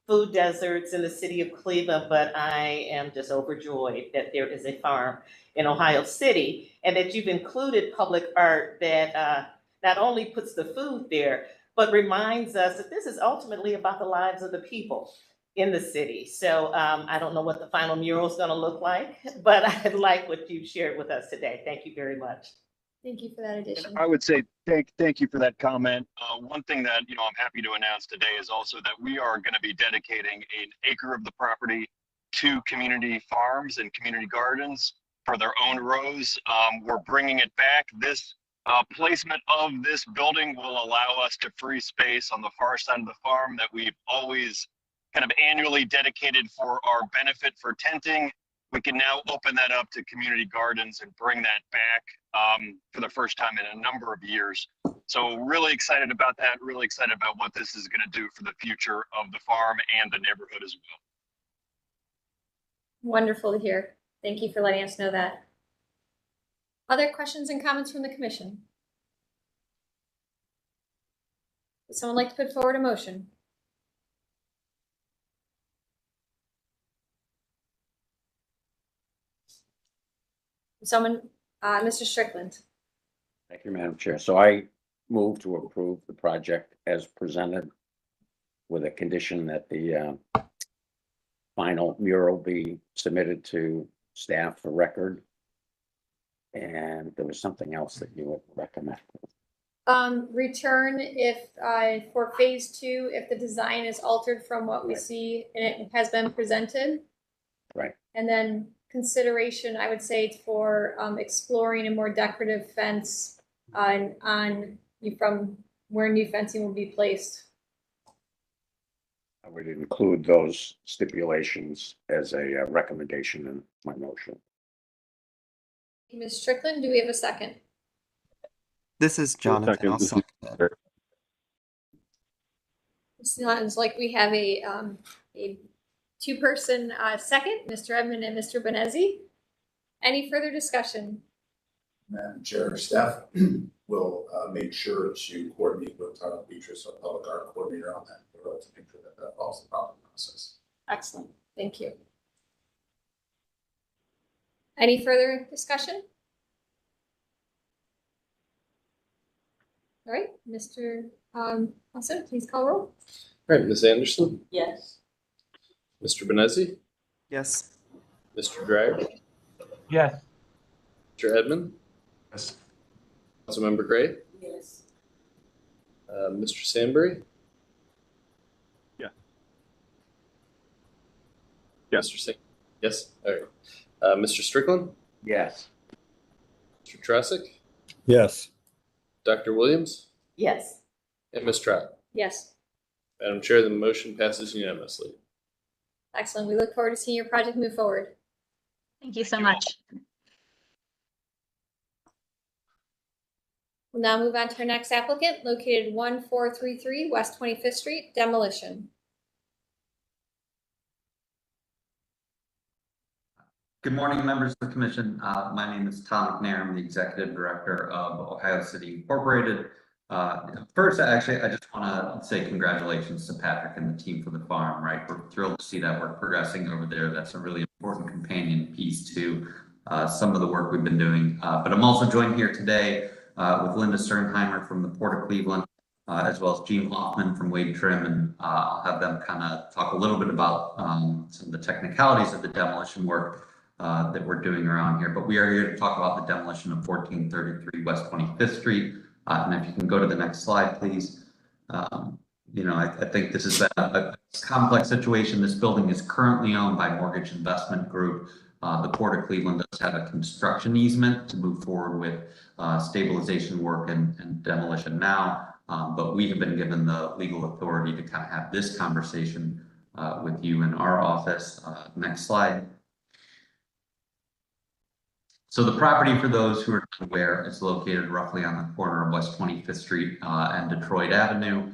[SPEAKER 18] food deserts in the city of Cleveland, but I am just overjoyed that there is a farm in Ohio City and that you've included public art that not only puts the food there, but reminds us that this is ultimately about the lives of the people in the city. So I don't know what the final mural is going to look like, but I like what you've shared with us today. Thank you very much.
[SPEAKER 3] Thank you for that addition.
[SPEAKER 17] I would say thank you for that comment. One thing that I'm happy to announce today is also that we are going to be dedicating an acre of the property to community farms and community gardens for their own rows. We're bringing it back. This placement of this building will allow us to free space on the far side of the farm that we've always kind of annually dedicated for our benefit for tenting. We can now open that up to community gardens and bring that back for the first time in a number of years. So really excited about that, really excited about what this is going to do for the future of the farm and the neighborhood as well.
[SPEAKER 3] Wonderful to hear. Thank you for letting us know that. Other questions and comments from the commission? Would someone like to put forward a motion? Someone, Mr. Strickland.
[SPEAKER 9] Thank you, Madam Chair. So I move to approve the project as presented with a condition that the final mural be submitted to staff for record. And there was something else that you would recommend.
[SPEAKER 3] Return if, for phase 2, if the design is altered from what we
[SPEAKER 9] Right.
[SPEAKER 3] see and it has been presented.
[SPEAKER 9] Right.
[SPEAKER 3] And then consideration, I would say, for exploring a more decorative fence on from where new fencing will be placed.
[SPEAKER 9] I would include those stipulations as a recommendation in my motion.
[SPEAKER 3] Ms. Strickland, do we have a second?
[SPEAKER 15] This is Jonathan. I'll second that.
[SPEAKER 3] It sounds like we have a two-person second, Mr. Edmond and Mr. Benezi. Any further discussion?
[SPEAKER 19] Madam Chair, staff will make sure to coordinate with Beatrice, our public art coordinator, on that to make sure that that follows the proper process.
[SPEAKER 3] Excellent, thank you. Any further discussion? All right, Mr. Austin, please call roll.
[SPEAKER 4] All right, Ms. Anderson,
[SPEAKER 14] Yes.
[SPEAKER 4] Mr. Benezi,
[SPEAKER 15] Yes.
[SPEAKER 4] Mr. Dreyer,
[SPEAKER 6] Yes.
[SPEAKER 4] Mr. Edmond,
[SPEAKER 6] Yes.
[SPEAKER 4] Councilmember Gray,
[SPEAKER 14] Yes.
[SPEAKER 4] Mr. Sandbury.
[SPEAKER 11] Yeah. Yes.
[SPEAKER 4] Mr. Singh. Yes. All right. Mr. Strickland,
[SPEAKER 9] Yes.
[SPEAKER 4] Mr. Trasick,
[SPEAKER 20] Yes.
[SPEAKER 4] Dr. Williams,
[SPEAKER 18] Yes.
[SPEAKER 4] and Ms. Trout.
[SPEAKER 3] Yes,
[SPEAKER 4] Madam Chair, the motion passes unanimously.
[SPEAKER 3] excellent. We look forward to seeing your project move forward.
[SPEAKER 16] Thank you so much.
[SPEAKER 3] We'll now move on to our next applicant, located 1433 West 25th Street, demolition.
[SPEAKER 21] Good morning, members of the commission. My name is Tom McNair. I'm the executive director of Ohio City Incorporated. First, actually, I just want to say congratulations to Patrick and the team for the farm, right? We're thrilled to see that work progressing over there. That's a really important companion piece to some of the work we've been doing. But I'm also joined here today with Linda Sternheimer from the Port of Cleveland, as well as Gene Hoffman from Wade Trim, and I'll have them kind of talk a little bit about some of the technicalities of the demolition work that we're doing around here. But we are here to talk about the demolition of 1433 West 25th Street. And if you can go to the next slide, please. You know, I think this has been a complex situation. This building is currently owned by Mortgage Investment Group. The Port of Cleveland does have a construction easement to move forward with stabilization work and demolition now. But we have been given the legal authority to kind of have this conversation with you in our office. Next slide. So the property, for those who are not aware, is located roughly on the corner of West 25th Street and Detroit Avenue.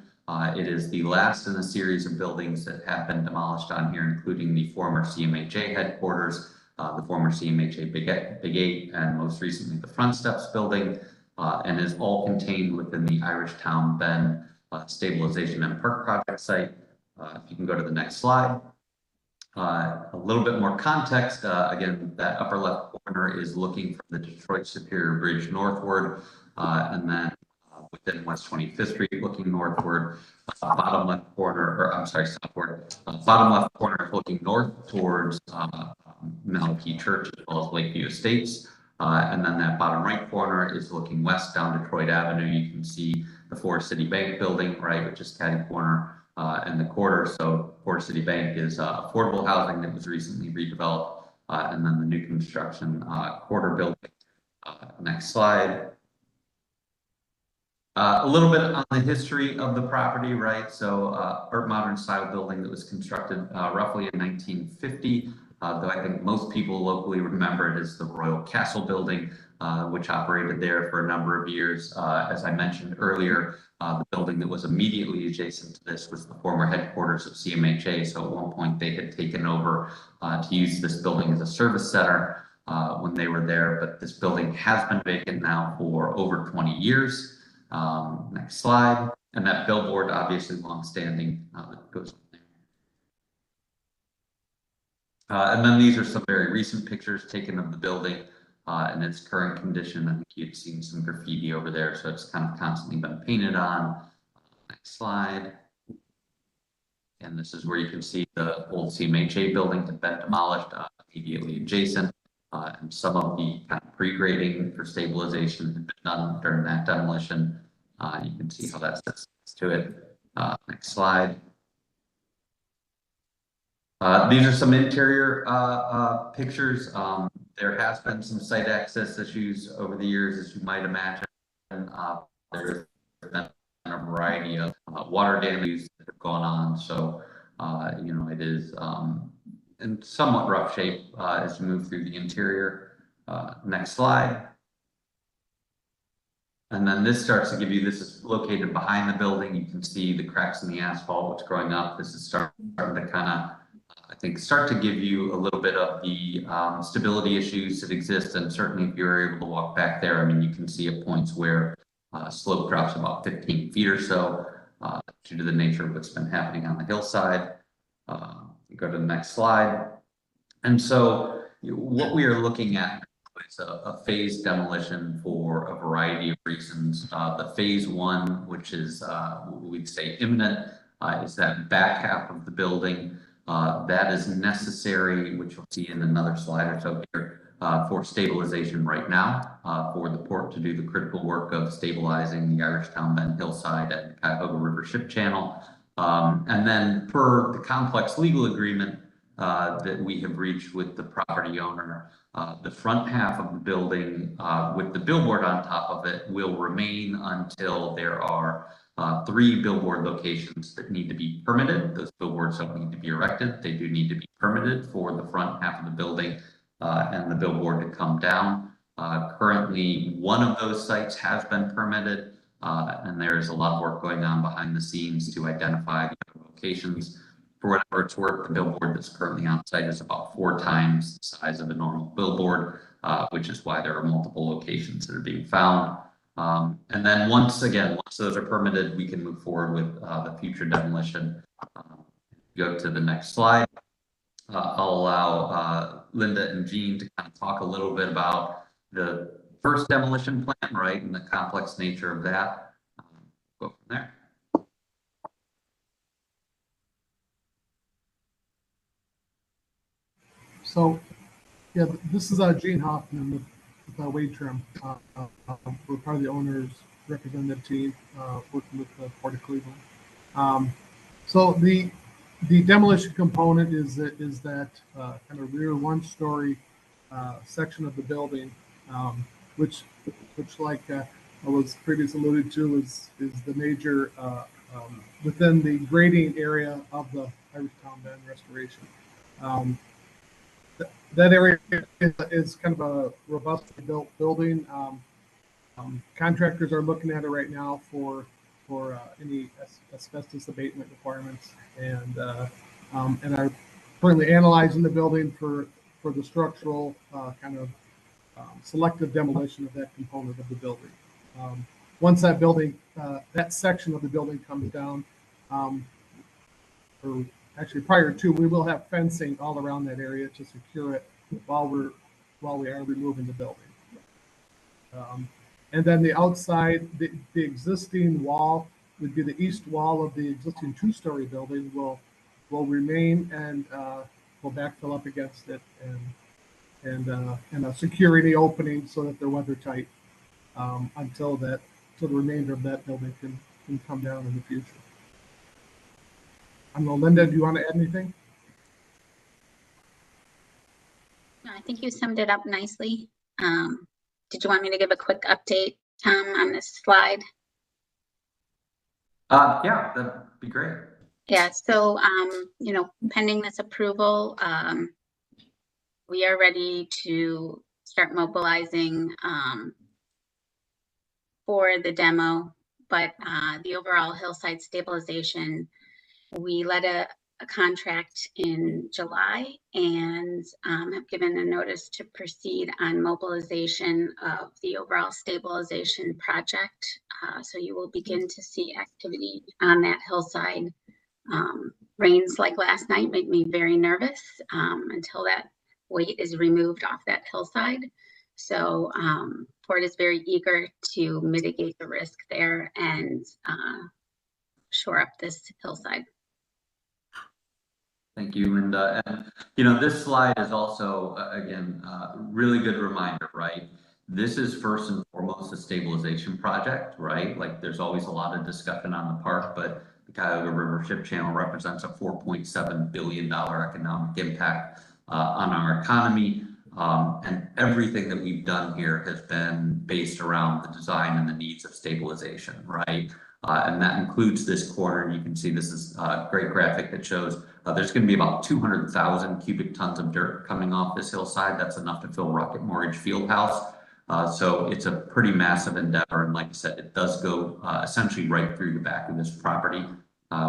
[SPEAKER 21] It is the last in a series of buildings that have been demolished on here, including the former CMHA headquarters, the former CMHA Big 8, and most recently the Front Steps building, and is all contained within the Irish Town Bend Stabilization and Park Project site. If you can go to the next slide. A little bit more context, again, that upper left corner is looking from the Detroit Superior Bridge northward, and then within West 25th Street looking northward. Bottom left corner, or I'm sorry, southward. Bottom left corner is looking north towards Malachi Church as well as Lakeview Estates. And then that bottom right corner is looking west down Detroit Avenue. You can see the Forest City Bank building, right, which is catty corner. And the quarter. So Forest City Bank is affordable housing that was recently redeveloped, and then the new construction quarter building. Next slide. A little bit on the history of the property, right? So Art Modern style building that was constructed roughly in 1950, though I think most people locally remember it as the Royal Castle building, which operated there for a number of years. As I mentioned earlier, the building that was immediately adjacent to this was the former headquarters of CMHA. So at one point they had taken over to use this building as a service center when they were there, but this building has been vacant now for over 20 years. Next slide. And that billboard, obviously longstanding, that goes on there. And then these are some very recent pictures taken of the building in its current condition. I think you've seen some graffiti over there, so it's kind of constantly been painted on. Next slide. And this is where you can see the old CMHA building had been demolished immediately adjacent. And some of the kind of pre-grading for stabilization had been done during that demolition. You can see how that sets to it. Next slide. These are some interior pictures. There has been some site access issues over the years, as you might imagine. There's been a variety of water damages that have gone on. So, you know, it is in somewhat rough shape as you move through the interior. Next slide. And then this starts to give you, this is located behind the building. You can see the cracks in the asphalt, what's growing up. This is starting to kind of, I think, start to give you a little bit of the stability issues that exist. And certainly if you're able to walk back there, I mean, you can see at points where slope drops about 15 feet or so due to the nature of what's been happening on the hillside. Go to the next slide. And so what we are looking at is a phased demolition for a variety of reasons. The phase one, which is we'd say imminent, is that back half of the building. That is necessary, which you'll see in another slide or so here, for stabilization right now, for the port to do the critical work of stabilizing the Irishtown Bend hillside and Cuyahoga River ship channel. And then per the complex legal agreement that we have reached with the property owner, the front half of the building with the billboard on top of it will remain until there are 3 billboard locations that need to be permitted. Those billboards don't need to be erected. They do need to be permitted for the front half of the building and the billboard to come down. Currently, one of those sites has been permitted, and there's a lot of work going on behind the scenes to identify the other locations. For whatever it's worth, the billboard that's currently on site is about 4 times the size of a normal billboard, which is why there are multiple locations that are being found. And then once those are permitted, we can move forward with the future demolition. Go to the next slide. I'll allow Linda and Jean to kind of talk a little bit about the first demolition plan, right, and the complex nature of that. Go from there.
[SPEAKER 20] So, yeah, this is Gene Hoffman with Wade Trim. We're part of the owner's representative team working with the Port of Cleveland. So the demolition component is that kind of rear 1-story section of the building, which like was previously alluded to, is the major within the grading area of the Irishtown Bend restoration. That area is kind of a robustly built building. Contractors are looking at it right now for any asbestos abatement requirements, and are currently analyzing the building for the structural kind of selective demolition of that component of the building. Once that building, that section of the building comes down, or actually prior to, we will have fencing all around that area to secure it while we are removing the building. And then the outside, the existing wall would be the east wall of the existing 2-story building will remain, and will backfill up against it and secure any opening so that they're weather tight until the remainder of that building can come down in the future. I don't know, Linda, do you want to add anything?
[SPEAKER 22] No, I think you summed it up nicely. Did you want me to give a quick update, Tom, on this slide?
[SPEAKER 21] Yeah, that'd be great.
[SPEAKER 22] Yeah, so, you know, pending this approval, we are ready to start mobilizing for the demo, but the overall hillside stabilization, we let a contract in July and have given a notice to proceed on mobilization of the overall stabilization project. So you will begin to see activity on that hillside. Rains like last night make me very nervous until that weight is removed off that hillside. So Port is very eager to mitigate the risk there and shore up this hillside.
[SPEAKER 21] Thank you, Linda. And, you know, this slide is also, again, really good reminder, right? This is first and foremost a stabilization project, right? Like there's always a lot of discussion on the park, but the Cuyahoga River Ship Channel represents a $4.7 billion economic impact on our economy. And everything that we've done here has been based around the design and the needs of stabilization, right? And that includes this corner. You can see this is a great graphic that shows there's going to be about 200,000 cubic tons of dirt coming off this hillside. That's enough to fill Rocket Mortgage Fieldhouse. So it's a pretty massive endeavor. And like I said, it does go essentially right through the back of this property,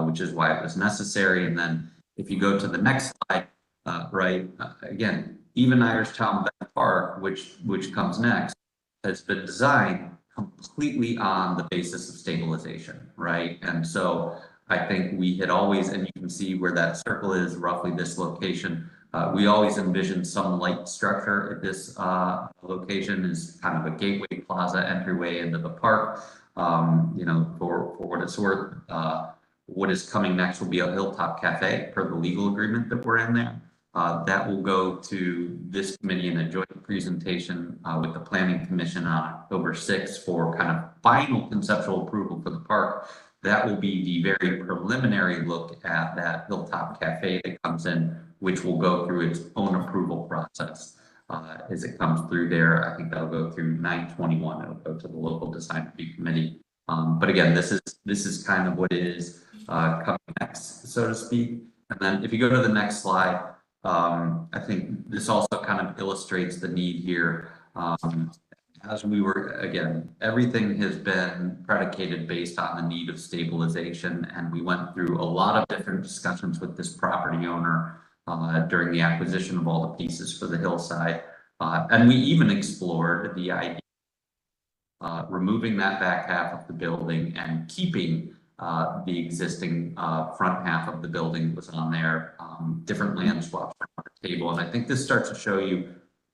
[SPEAKER 21] which is why it was necessary. And then if you go to the next slide, again, even Irishtown Bend Park, which comes next, has been designed completely on the basis of stabilization, right? And so I think we had always, and you can see where that circle is, roughly this location. We always envisioned some light structure at this location is kind of a gateway plaza entryway into the park. You know, for what it's worth, what is coming next will be a Hilltop Cafe per the legal agreement that we're in there. That will go to this committee in a joint presentation with the Planning Commission on October 6th for kind of final conceptual approval for the park. That will be the very preliminary look at that Hilltop Cafe that comes in, which will go through its own approval process as it comes through there. I think that'll go through 9/21. It'll go to the local design review committee. But again, this is kind of what is coming next, so to speak. And then if you go to the next slide, I think this also kind of illustrates the need here. As we were, again, everything has been predicated based on the need of stabilization. And we went through a lot of different discussions with this property owner during the acquisition of all the pieces for the hillside. And we even explored the idea of removing that back half of the building and keeping the existing front half of the building that was on there, different land swaps on the table. And I think this starts to show you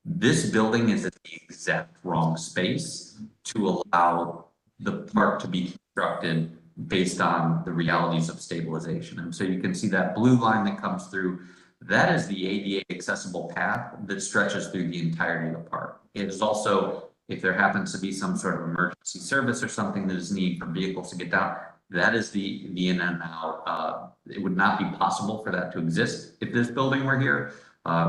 [SPEAKER 21] this building is in the exact wrong space to allow the park to be constructed based on the realities of stabilization. And so you can see that blue line that comes through, that is the ADA accessible path that stretches through the entirety of the park. It is also, if there happens to be some sort of emergency service or something that is needed for vehicles to get down, that is the in and out. It would not be possible for that to exist if this building were here.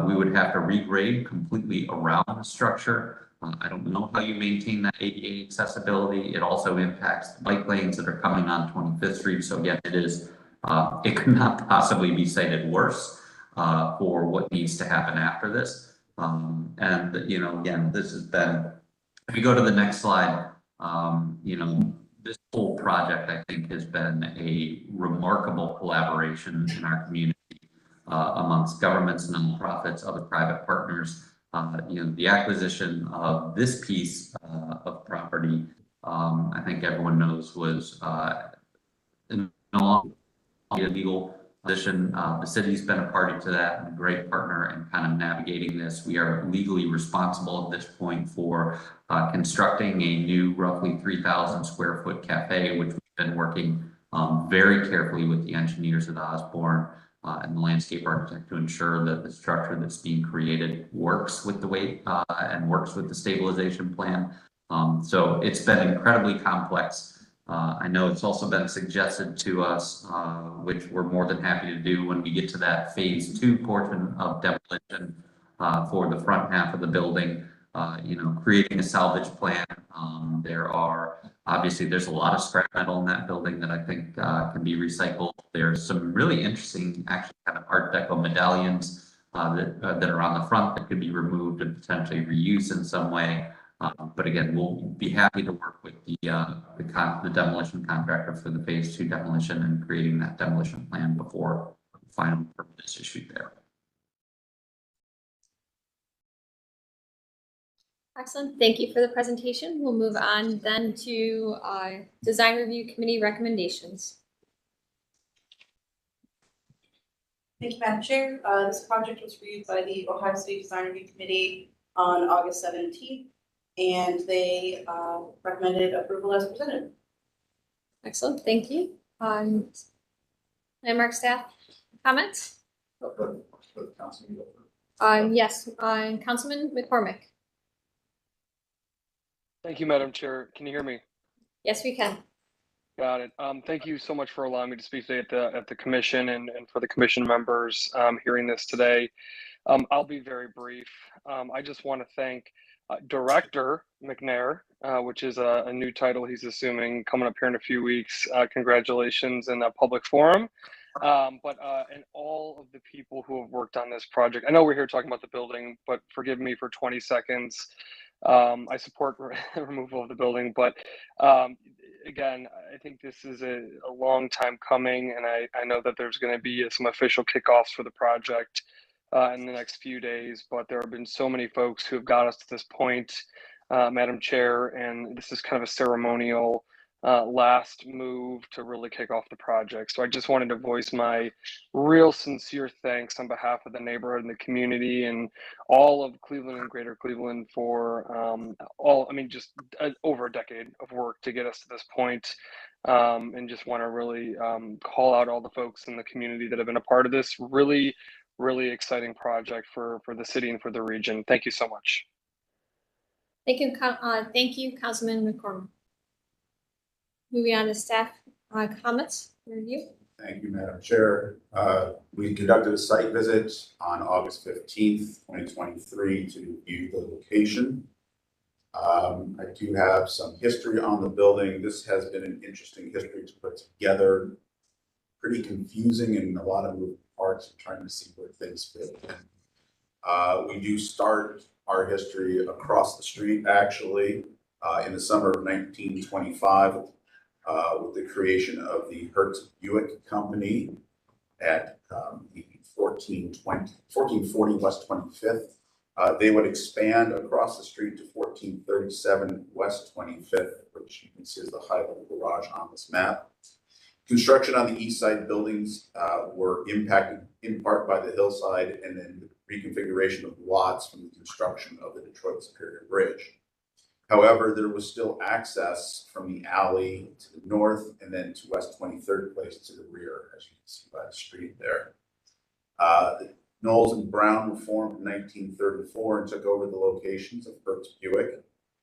[SPEAKER 21] We would have to regrade completely around the structure. I don't know how you maintain that ADA accessibility. It also impacts the bike lanes that are coming on 25th Street. So again, it could not possibly be cited worse for what needs to happen after this. And, you know, again, this has been, if you go to the next slide, you know, this whole project, I think, has been a remarkable collaboration in our community amongst governments, nonprofits, other private partners. You know, the acquisition of this piece of property, I think everyone knows, was in a legal position. The city's been a party to that and a great partner in kind of navigating this. We are legally responsible at this point for constructing a new roughly 3,000 square foot cafe, which we've been working very carefully with the engineers at Osborne and the landscape architect to ensure that the structure that's being created works with the weight and works with the stabilization plan. So it's been incredibly complex. I know it's also been suggested to us, which we're more than happy to do when we get to that phase 2 portion of demolition for the front half of the building, you know, creating a salvage plan. There's a lot of scrap metal in that building that I think can be recycled. There's some really interesting, actually kind of Art Deco medallions that are on the front that could be removed and potentially reused in some way. But again, we'll be happy to work with the demolition contractor for the phase 2 demolition and creating that demolition plan before final permit is issued there.
[SPEAKER 3] Excellent. Thank you for the presentation. We'll move on then to Design Review Committee recommendations.
[SPEAKER 8] Thank you, Madam Chair. This project was reviewed by the Ohio State Design Review Committee on August 17th, and they recommended approval as presented.
[SPEAKER 3] Excellent. Thank you. Landmark staff comments? Yes, Councilman McCormick.
[SPEAKER 1] Thank you, Madam Chair. Can you hear me?
[SPEAKER 3] Yes, we can.
[SPEAKER 1] Got it. Thank you so much for allowing me to speak today at the commission and for the commission members hearing this today. I'll be very brief. I just want to thank Director McNair, which is a new title he's assuming coming up here in a few weeks. Congratulations in a public forum. And all of the people who have worked on this project. I know we're here talking about the building, but forgive me for 20 seconds. I support removal of the building, but again, I think this is a long time coming, and I know that there's going to be some official kickoffs for the project in the next few days, but there have been so many folks who have got us to this point, Madam Chair, and this is kind of a ceremonial last move to really kick off the project. So I just wanted to voice my real sincere thanks on behalf of the neighborhood and the community and all of Cleveland and Greater Cleveland for just over a decade of work to get us to this point. And just want to really call out all the folks in the community that have been a part of this really exciting project for the city and for the region. Thank you so much.
[SPEAKER 3] Thank you, Councilman McCormick. Moving on to staff comments review.
[SPEAKER 19] Thank you, Madam Chair. We conducted a site visit on August 15th, 2023 to view the location. I do have some history on the building. This has been an interesting history to put together. Pretty confusing and a lot of moving parts and trying to see where things fit in. We do start our history across the street, actually, in the summer of 1925. With the creation of the Hertz Buick Company at the 1440 West 25th. They would expand across the street to 1437 West 25th, which you can see is the high-level garage on this map. Construction on the east side buildings were impacted in part by the hillside and then the reconfiguration of lots from the construction of the Detroit Superior Bridge. However, there was still access from the alley to the north and then to West 23rd Place to the rear, as you can see by the street there. Knowles and Brown were formed in 1934 and took over the locations of Hertz Buick.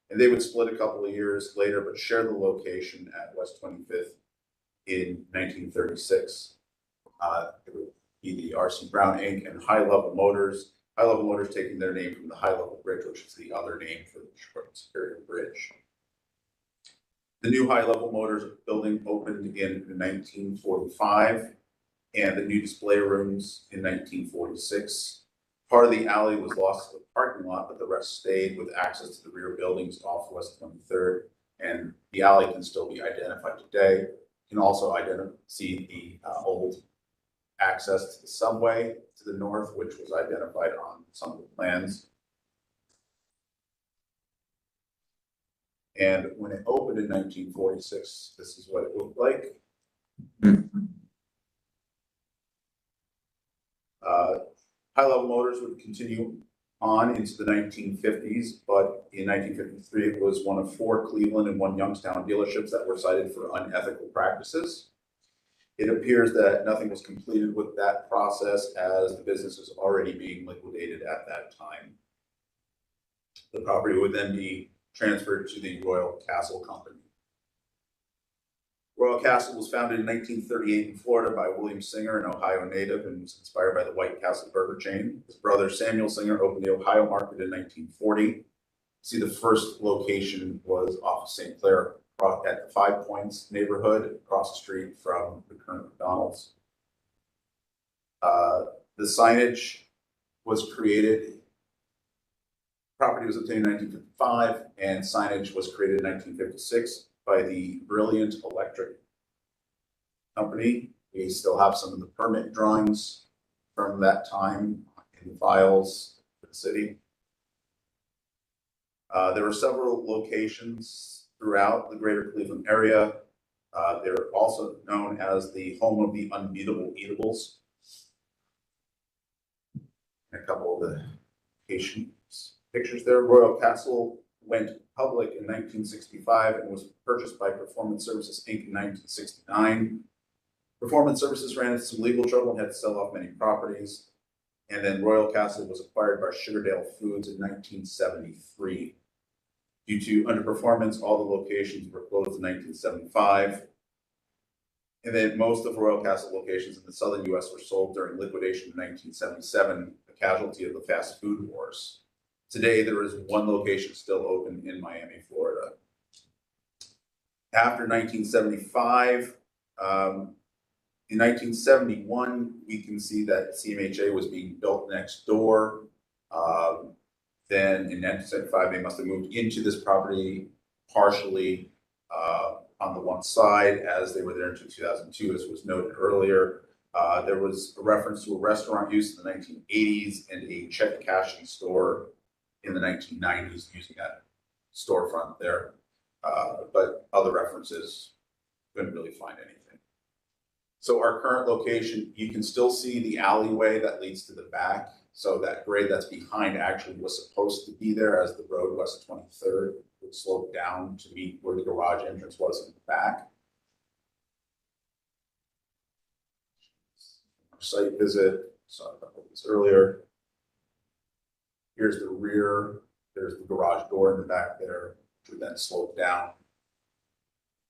[SPEAKER 19] And they would split a couple of years later, but share the location at West 25th in 1936. It would be the R.C. Brown Inc. and High Level Motors. High Level Motors taking their name from the High Level Bridge, which is the other name for the Detroit Superior Bridge. The new High Level Motors building opened in 1945, and the new display rooms in 1946. Part of the alley was lost to the parking lot, but the rest stayed with access to the rear buildings off West 23rd, and the alley can still be identified today. You can also see the old access to the subway to the north, which was identified on some of the plans. And when it opened in 1946, this is what it looked like. High Level Motors would continue on into the 1950s, but in 1953, it was one of 4 Cleveland and 1 Youngstown dealerships that were cited for unethical practices. It appears that nothing was completed with that process as the business was already being liquidated at that time. The property would then be transferred to the Royal Castle Company. Royal Castle was founded in 1938 in Florida by William Singer, an Ohio native, and was inspired by the White Castle burger chain. His brother Samuel Singer opened the Ohio market in 1940. See, the first location was off of St. Clair at the 5 Points neighborhood across the street from the current McDonald's. The signage was created. Property was obtained in 1955, and signage was created in 1956 by the Brilliant Electric Company. We still have some of the permit drawings from that time in the files for the city. There were several locations throughout the greater Cleveland area. They're also known as the home of the unbeatable eatables. A couple of the pictures there. Royal Castle went public in 1965 and was purchased by Performance Services Inc. in 1969. Performance Services ran into some legal trouble and had to sell off many properties. And then Royal Castle was acquired by Sugardale Foods in 1973. Due to underperformance, all the locations were closed in 1975. And then most of Royal Castle locations in the southern US were sold during liquidation in 1977, a casualty of the fast food wars. Today, there is one location still open in Miami, Florida. After 1975, in 1971, we can see that CMHA was being built next door. Then in 1975, they must have moved into this property partially on the one side, as they were there until 2002, as was noted earlier. There was a reference to a restaurant use in the 1980s and a check cashing store in the 1990s using that storefront there. But other references, couldn't really find anything. So our current location, you can still see the alleyway that leads to the back. So that grade that's behind actually was supposed to be there as the road west 23rd would slope down to meet where the garage entrance was in the back. Site visit, saw a couple of these earlier. Here's the rear, there's the garage door in the back there, which would then slope down.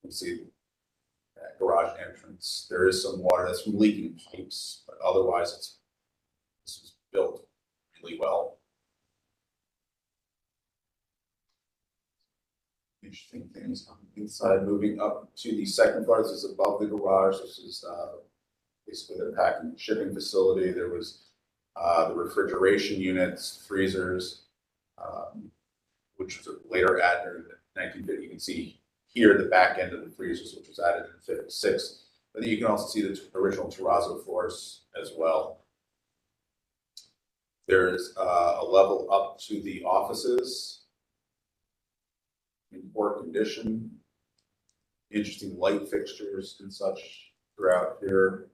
[SPEAKER 19] You can see that garage entrance. There is some water that's from leaking pipes, but otherwise this was built really well. Interesting things on the inside. Moving up to the second floor, this is above the garage. This is basically their packing and shipping facility. There was the refrigeration units, freezers, which was later added in 1950. You can see here the back end of the freezers, which was added in 56. But then you can also see the original terrazzo floors as well. There's a level up to the offices in poor condition. Interesting light fixtures and such throughout here.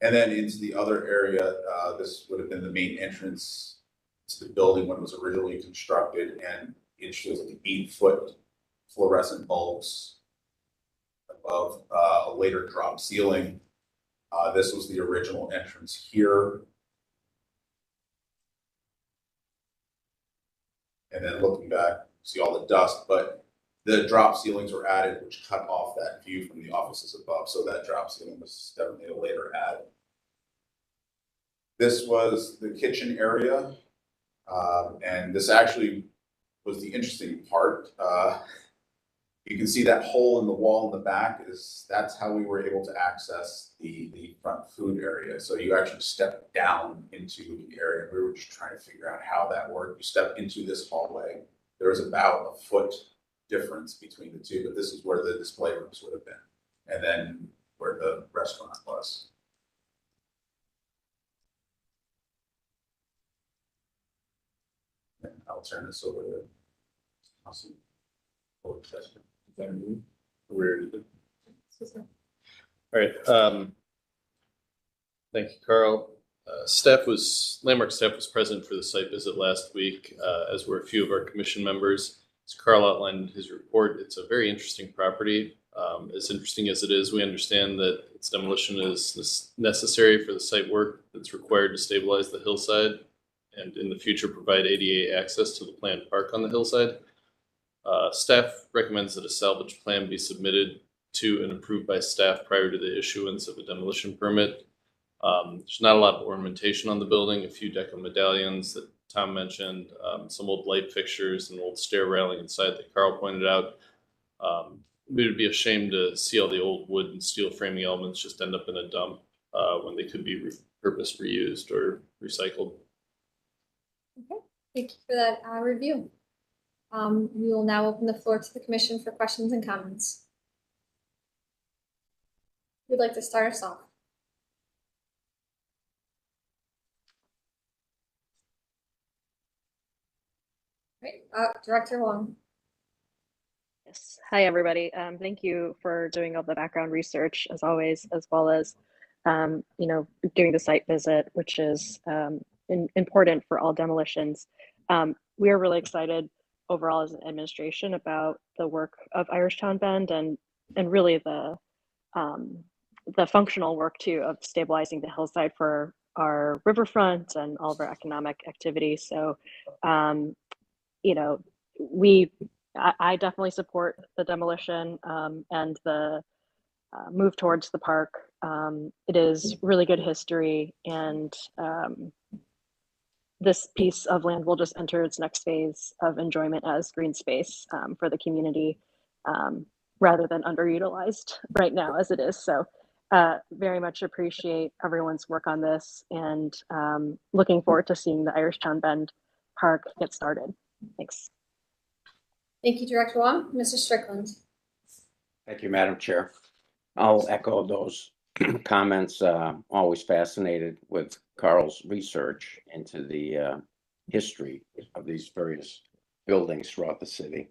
[SPEAKER 19] And then into the other area, this would have been the main entrance to the building when it was originally constructed, and it shows like 8-foot fluorescent bulbs above a later drop ceiling. This was the original entrance here. And then looking back, see all the dust, but the drop ceilings were added, which cut off that view from the offices above. So that drop ceiling was definitely a later add. This was the kitchen area. And this actually was the interesting part. You can see that hole in the wall in the back that's how we were able to access the front food area. So you actually step down into the area. We were just trying to figure out how that worked. You step into this hallway. There was about a foot difference between the two, but this is where the display rooms would have been, and then where the restaurant was. And I'll turn this over to Awesome.
[SPEAKER 4] Where is it? All right. Thank you, Carl. Landmark staff was present for the site visit last week, as were a few of our commission members. As Carl outlined in his report, it's a very interesting property. As interesting as it is, we understand that its demolition is necessary for the site work that's required to stabilize the hillside and in the future provide ADA access to the planned park on the hillside. Staff recommends that a salvage plan be submitted to and approved by staff prior to the issuance of a demolition permit. There's not a lot of ornamentation on the building, a few deco medallions that Tom mentioned, some old light fixtures and old stair railing inside that Carl pointed out. It would be a shame to see all the old wood and steel framing elements just end up in a dump when they could be repurposed, reused, or recycled.
[SPEAKER 3] Okay, thank you for that review. We will now open the floor to the commission for questions and comments. Who'd like to start us off? Right, Director Wong.
[SPEAKER 5] Yes. Hi, everybody. Thank you for doing all the background research, as always, as well as, doing the site visit, which is important for all demolitions. We are really excited overall as an administration about the work of Irish Town Bend and really the the functional work too of stabilizing the hillside for our riverfront and all of our economic activity. So, you know, I definitely support the demolition and the move towards the park. It is really good history, and this piece of land will just enter its next phase of enjoyment as green space for the community, rather than underutilized right now as it is. So very much appreciate everyone's work on this, and looking forward to seeing the Irishtown Bend Park get started. Thanks.
[SPEAKER 3] Thank you, Director Wong. Mr. Strickland.
[SPEAKER 9] Thank you, Madam Chair. I'll echo those comments. Always fascinated with Carl's research into the history of these various buildings throughout the city.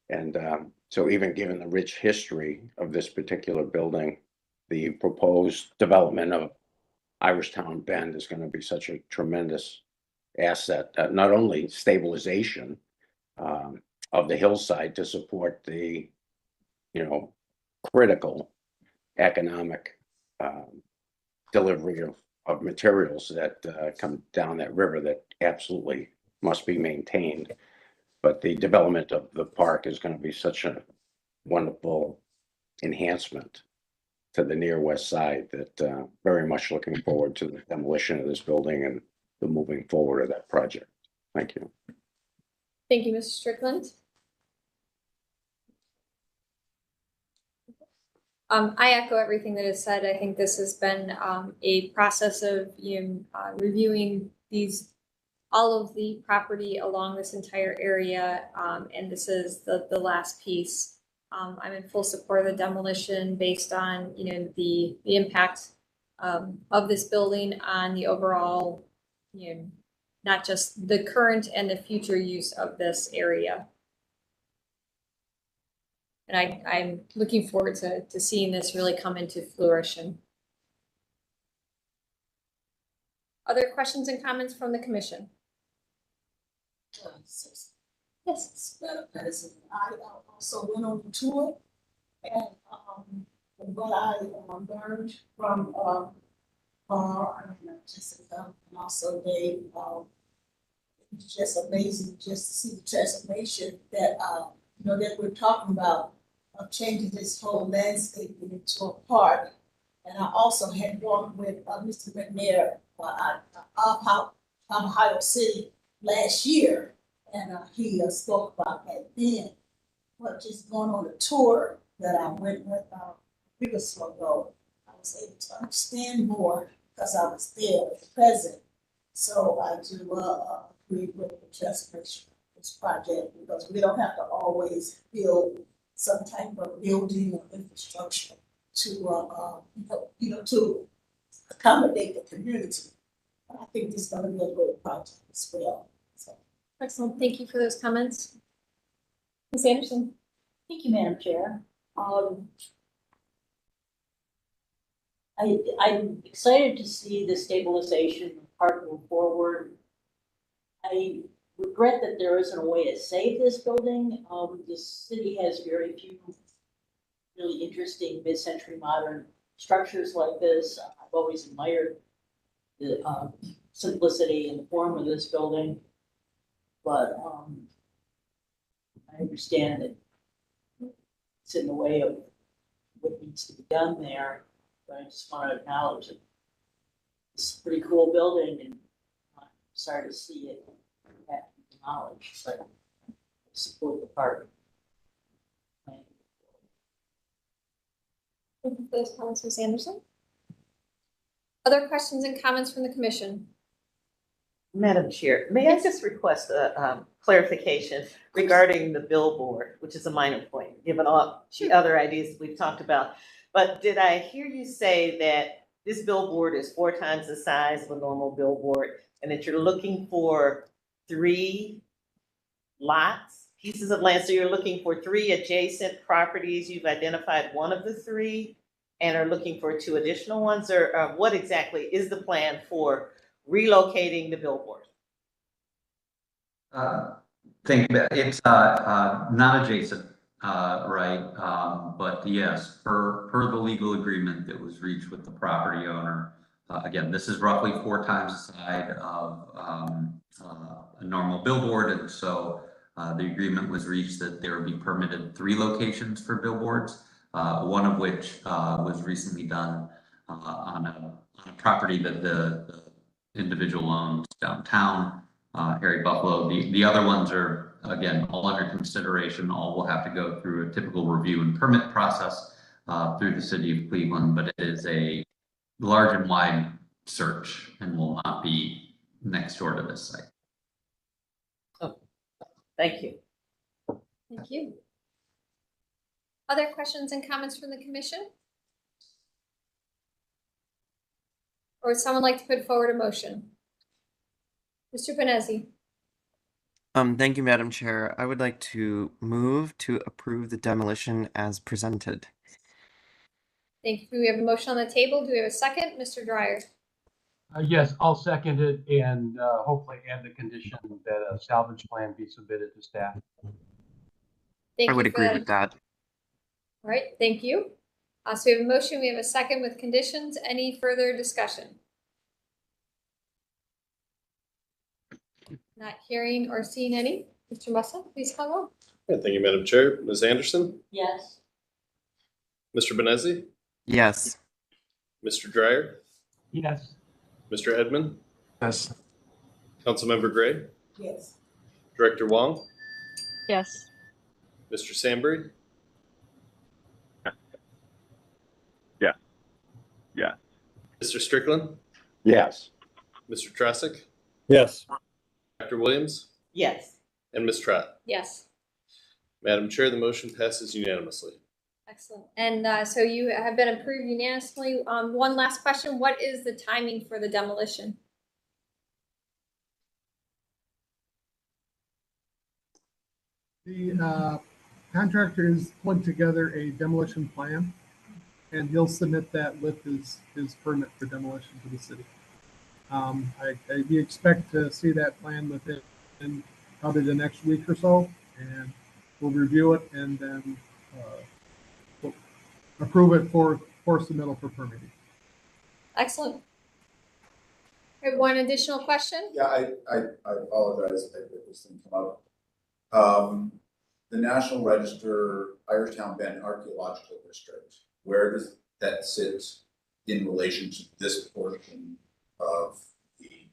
[SPEAKER 9] And so even given the rich history of this particular building, the proposed development of Irishtown Bend is going to be such a tremendous asset, not only stabilization of the hillside to support the, critical economic delivery of materials that come down that river that absolutely must be maintained. But the development of the park is going to be such a wonderful enhancement to the near west side that very much looking forward to the demolition of this building and the moving forward of that project. Thank you.
[SPEAKER 3] Thank you, Mr. Strickland. I echo everything that is said. I think this has been a process of reviewing all of the property along this entire area, and this is the last piece. I'm in full support of the demolition based on the impact of this building on the overall, not just the current and the future use of this area. And I'm looking forward to seeing this really come into fruition. Other questions and comments from the commission? Yes.
[SPEAKER 14] I also went on the tour, and what I learned from Jessica and also Dave, it's just amazing just to see the transformation that that we're talking about of changing this whole landscape into a park. And I also had walked with Mr. McNair of Ohio City last year, and he spoke about that then. But just going on a tour that I went with previous ago, I was able to understand more because I was there present. So I do agree with the transformation of this project, because we don't have to always build some type of building or infrastructure to to accommodate the community. I think this is going to be a great project as well. So.
[SPEAKER 3] Excellent. Thank you for those comments. Ms. Anderson.
[SPEAKER 14] Thank you, Madam Chair. I'm excited to see the stabilization of the park move forward. I regret that there isn't a way to save this building. The city has very few really interesting mid-century modern structures like this. I've always admired the simplicity and the form of this building, but I understand that it's in the way of what needs to be done there. But I just want to acknowledge that it's a pretty cool building, and I'm sorry to see it have to be demolished, but I support the park.
[SPEAKER 3] Thank you for those comments, Ms. Anderson. Other questions and comments from the commission?
[SPEAKER 18] Madam Chair, may I just request a clarification regarding the billboard, which is a minor point, given all the other ideas we've talked about. But did I hear you say that this billboard is 4 times the size of a normal billboard, and that you're looking for 3 lots, pieces of land? So you're looking for 3 adjacent properties. You've identified one of the 3 and are looking for 2 additional ones, or what exactly is the plan for relocating the billboard?
[SPEAKER 21] It's not adjacent. right? But yes, per the legal agreement that was reached with the property owner, again, this is roughly 4 times the size of a normal billboard, and so the agreement was reached that there would be permitted 3 locations for billboards, one of which was recently done on a property that the individual owns downtown, Harry Buffalo. The other ones are, again, all under consideration. All will have to go through a typical review and permit process through the city of Cleveland, but it is a large and wide search and will not be next door to this site.
[SPEAKER 18] Oh, thank you.
[SPEAKER 3] Thank you. Other questions and comments from the commission? Or would someone like to put forward a motion? Mr. Benezi.
[SPEAKER 15] Thank you, Madam Chair. I would like to move to approve the demolition as presented.
[SPEAKER 3] Thank you. We have a motion on the table. Do we have a second? Mr. Dryer.
[SPEAKER 12] Yes, I'll second it and hopefully add the condition that a salvage plan be submitted to staff.
[SPEAKER 3] Thank
[SPEAKER 15] I would
[SPEAKER 3] you for
[SPEAKER 15] agree
[SPEAKER 3] that.
[SPEAKER 15] with that.
[SPEAKER 3] All right, thank you. So we have a motion, we have a second with conditions. Any further discussion? Not hearing or seeing any. Mr. Mussa, please call roll.
[SPEAKER 4] Yeah, thank you, Madam Chair. Ms. Anderson,
[SPEAKER 14] Yes.
[SPEAKER 4] Mr. Benezi,
[SPEAKER 15] Yes.
[SPEAKER 4] Mr. Dryer,
[SPEAKER 12] Yes.
[SPEAKER 4] Mr. Edmond,
[SPEAKER 6] Yes.
[SPEAKER 4] Councilmember Gray,
[SPEAKER 14] Yes.
[SPEAKER 4] Director Wong,
[SPEAKER 5] Yes.
[SPEAKER 4] Mr. Sambry,
[SPEAKER 11] Yes. Yes.
[SPEAKER 4] Mr. Strickland,
[SPEAKER 9] Yes.
[SPEAKER 4] Mr. Trasick,
[SPEAKER 13] Yes.
[SPEAKER 4] Dr. Williams,
[SPEAKER 18] Yes.
[SPEAKER 4] and Ms. Trott.
[SPEAKER 3] Yes,
[SPEAKER 4] Madam Chair, the motion passes unanimously.
[SPEAKER 3] excellent. And so you have been approved unanimously. One last question. What is the timing for the demolition?
[SPEAKER 20] The contractor is putting together a demolition plan, and he'll submit that with his permit for demolition to the city. We expect to see that plan within probably the next week or so, and we'll review it and then we'll approve it for submittal for permitting.
[SPEAKER 3] Excellent. We have one additional question.
[SPEAKER 19] Yeah, I apologize if this didn't come up. The National Register, Irishtown Bend Archaeological District, where does that sit in relation to this portion of the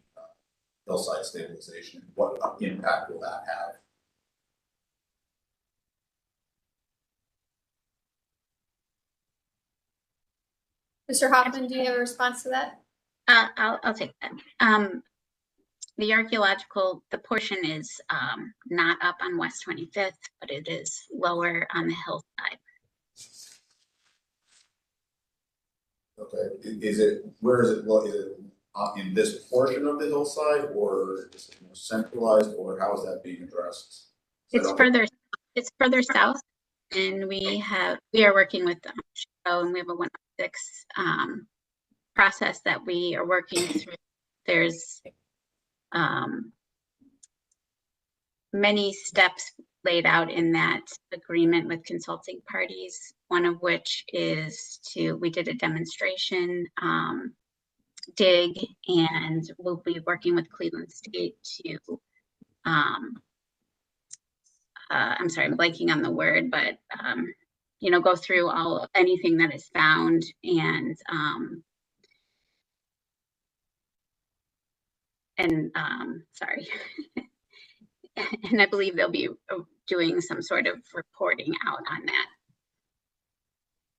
[SPEAKER 19] hillside stabilization? What impact will that have?
[SPEAKER 3] Mr. Hoffman, do you have a response to that?
[SPEAKER 22] I'll take that. The archaeological, the portion is not up on West 25th, but it is lower on the hillside.
[SPEAKER 19] Okay, where is it, is it in this portion of the hillside, or is it more centralized, or how is that being addressed?
[SPEAKER 22] It's further south, and we are working with Chicago, and we have a 106 process that we are working through. There's many steps laid out in that agreement with consulting parties, one of which is we did a demonstration dig, and we'll be working with Cleveland State to I'm sorry, I'm blanking on the word, but go through anything that is found and sorry. And I believe they'll be doing some sort of reporting out on that.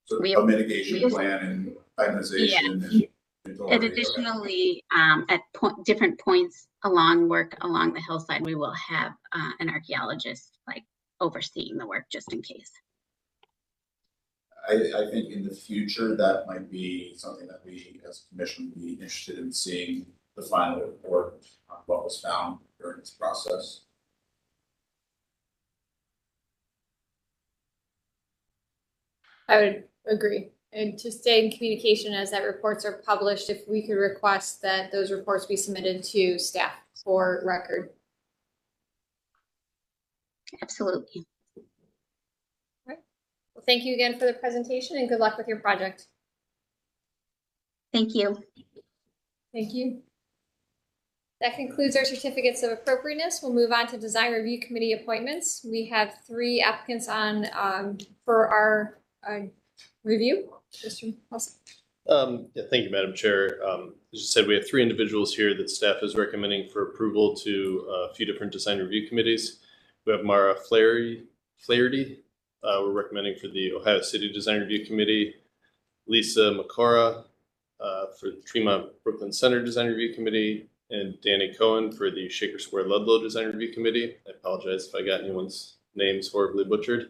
[SPEAKER 19] So a mitigation plan and itemization.
[SPEAKER 22] And additionally, at different points along the hillside, we will have an archaeologist overseeing the work just in case.
[SPEAKER 19] I think in the future that might be something that we as a commission would be interested in seeing the final report on what was found during this process.
[SPEAKER 3] I would agree. And to stay in communication as that reports are published, if we could request that those reports be submitted to staff for record.
[SPEAKER 22] Absolutely.
[SPEAKER 3] Well, thank you again for the presentation and good luck with your project.
[SPEAKER 22] Thank you.
[SPEAKER 3] Thank you. That concludes our certificates of appropriateness. We'll move on to design review committee appointments. We have 3 applicants on for our review. Mr. Wilson.
[SPEAKER 4] Yeah, thank you, Madam Chair. As you said, we have 3 individuals here that staff is recommending for approval to a few different design review committees. We have Mara Flaherty. We're recommending for the Ohio City Design Review Committee. Lisa Makora for the Tremont Brooklyn Center Design Review Committee, and Danny Cohen for the Shaker Square Ludlow Design Review Committee. I apologize if I got anyone's names horribly butchered.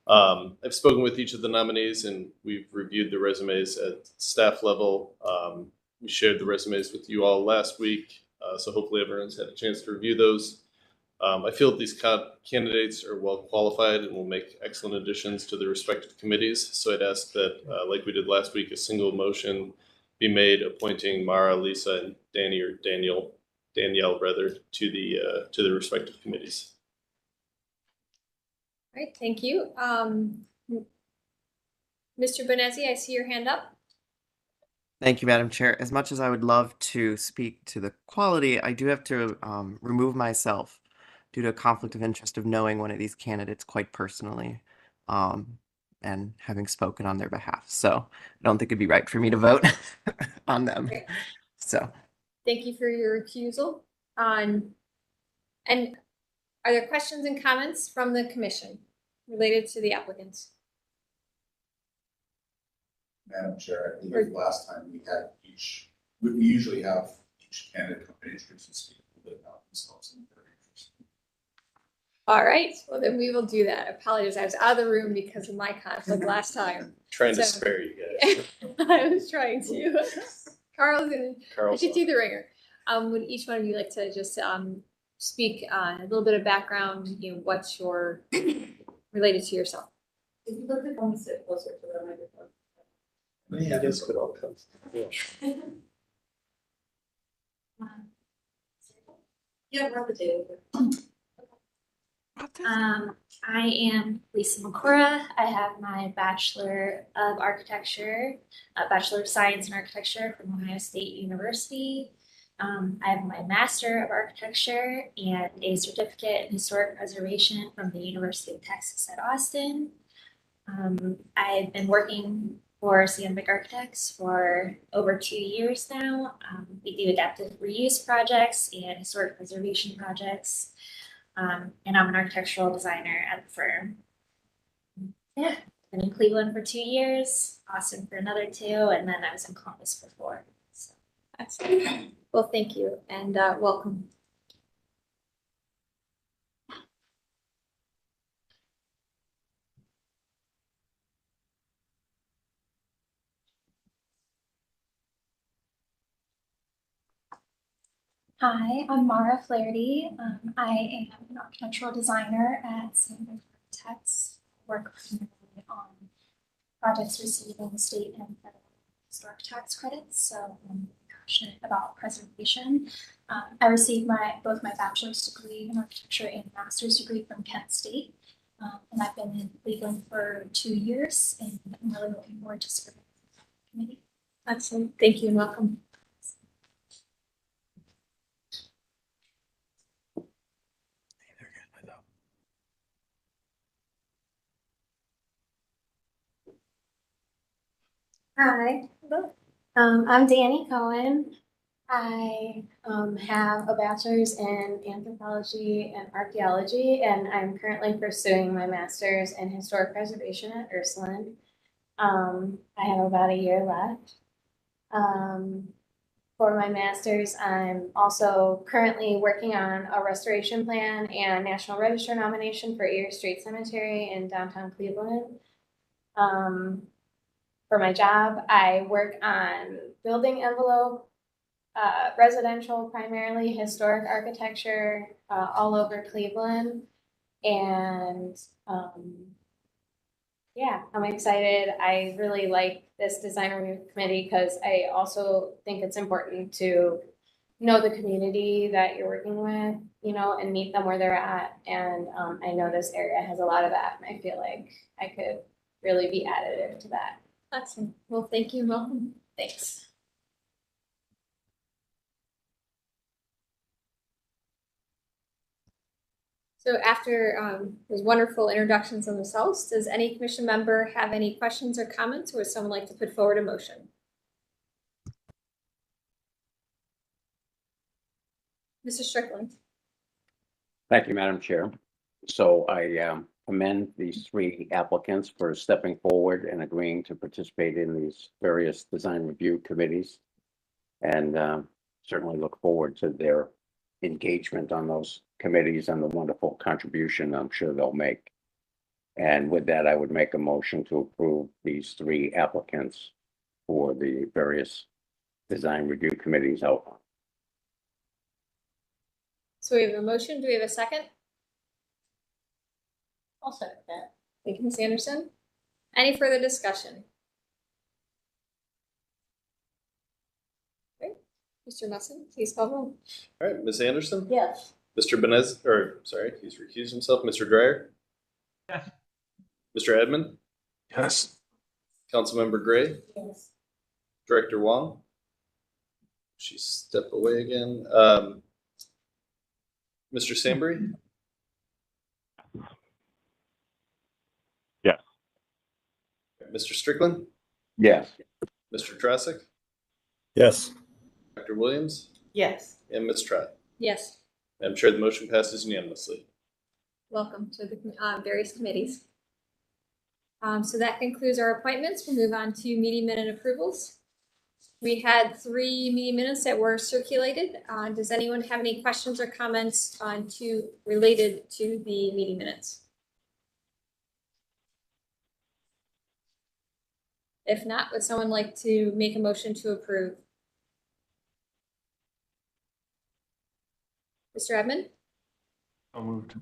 [SPEAKER 4] I've spoken with each of the nominees and we've reviewed the resumes at staff level. We shared the resumes with you all last week, so hopefully everyone's had a chance to review those. I feel that these candidates are well qualified and will make excellent additions to their respective committees. So I'd ask that, like we did last week, a single motion be made appointing Mara, Lisa, and Danny or Danielle rather to the respective committees.
[SPEAKER 3] All right, thank you. Mr. Bonezzi, I see your hand up.
[SPEAKER 15] Thank you, Madam Chair. As much as I would love to speak to the quality, I do have to remove myself due to a conflict of interest of knowing one of these candidates quite personally and having spoken on their behalf. So I don't think it'd be right for me to vote on them.
[SPEAKER 3] Okay.
[SPEAKER 15] So
[SPEAKER 3] Thank you for your recusal. And are there questions and comments from the commission related to the applicants?
[SPEAKER 19] Madam Chair, I believe last time we had we usually have each candidate come and introduce and speak a little bit about themselves and their interest.
[SPEAKER 3] All right, well then we will do that. I apologize, I was out of the room because of my conflict last time.
[SPEAKER 4] Trying to
[SPEAKER 3] So-
[SPEAKER 4] spare you guys.
[SPEAKER 3] I was trying to. Carl's
[SPEAKER 4] Carl's
[SPEAKER 3] get you the ringer. Would each one of you like to just speak a little bit of background, what's your related to yourself?
[SPEAKER 8] If you look at them, sit closer to the microphone.
[SPEAKER 4] Yeah, this could all come. Yeah.
[SPEAKER 8] Yeah, we're at the table.
[SPEAKER 10] I am Lisa Makora. I have my Bachelor of Architecture, Bachelor of Science in Architecture from Ohio State University. I have my Master of Architecture and a Certificate in Historic Preservation from the University of Texas at Austin. I've been working for Ciambic Architects for over 2 years now. We do adaptive reuse projects and historic preservation projects. And I'm an architectural designer at the firm. Yeah, been in Cleveland for 2 years, Austin for another 2, and then I was in Columbus for 4. So
[SPEAKER 3] that's well, thank you and welcome.
[SPEAKER 10] hi, I'm Mara Flaherty. I am an architectural designer at Ciambic Architects. I work primarily on projects receiving state and federal historic tax credits, so I'm passionate about preservation. I received both my bachelor's degree in architecture and master's degree from Kent State, and I've been in Cleveland for 2 years, and I'm really looking forward to serving the committee.
[SPEAKER 3] Excellent, thank you and welcome.
[SPEAKER 10] Hi, I'm Danny Cohen. I have a bachelor's in anthropology and archaeology, and I'm currently pursuing my master's in historic preservation at Ursuline. I have about a year left. For my master's, I'm also currently working on a restoration plan and National Register nomination for Erie Street Cemetery in downtown Cleveland. For my job, I work on building envelope, residential, primarily historic architecture all over Cleveland. And yeah, I'm excited. I really like this design review committee because I also think it's important to know the community that you're working with, and meet them where they're at. And I know this area has a lot of that, and I feel like I could
[SPEAKER 3] really be additive to that. Awesome. Well, thank you. Welcome. Thanks. So after those wonderful introductions on themselves, does any commission member have any questions or comments, or would someone like to put forward a motion? Mr. Strickland.
[SPEAKER 9] Thank you, Madam Chair. So I commend these three applicants for stepping forward and agreeing to participate in these various design review committees. And certainly look forward to their engagement on those committees and the wonderful contribution I'm sure they'll make. And with that, I would make a motion to approve these three applicants for the various design review committees outlined.
[SPEAKER 3] So we have a motion. Do we have a second?
[SPEAKER 14] I'll second that.
[SPEAKER 3] Thank you, Ms. Anderson. Any further discussion? Great. Mr. Musson, please call roll.
[SPEAKER 4] All right, Ms. Anderson?
[SPEAKER 14] Yes.
[SPEAKER 4] Mr. Benez, or sorry, he's recused himself. Mr. Dreyer?
[SPEAKER 12] Yes.
[SPEAKER 4] Mr. Edmond?
[SPEAKER 6] Yes.
[SPEAKER 4] Councilmember Gray?
[SPEAKER 14] Yes.
[SPEAKER 4] Director Wong? She stepped away again. Mr. Sambry?
[SPEAKER 11] Yes.
[SPEAKER 4] Mr. Strickland?
[SPEAKER 9] Yes.
[SPEAKER 4] Mr. Trasick?
[SPEAKER 11] Yes.
[SPEAKER 4] Dr. Williams?
[SPEAKER 18] Yes.
[SPEAKER 4] And Ms. Trott?
[SPEAKER 3] Yes.
[SPEAKER 4] Madam Chair, the motion passes unanimously.
[SPEAKER 3] Welcome to the various committees. So that concludes our appointments. We'll move on to meeting minute approvals. We had 3 meeting minutes that were circulated. Does anyone have any questions or comments related to the meeting minutes? If not, would someone like to make a motion to approve? Mr. Edmond?
[SPEAKER 6] So moved.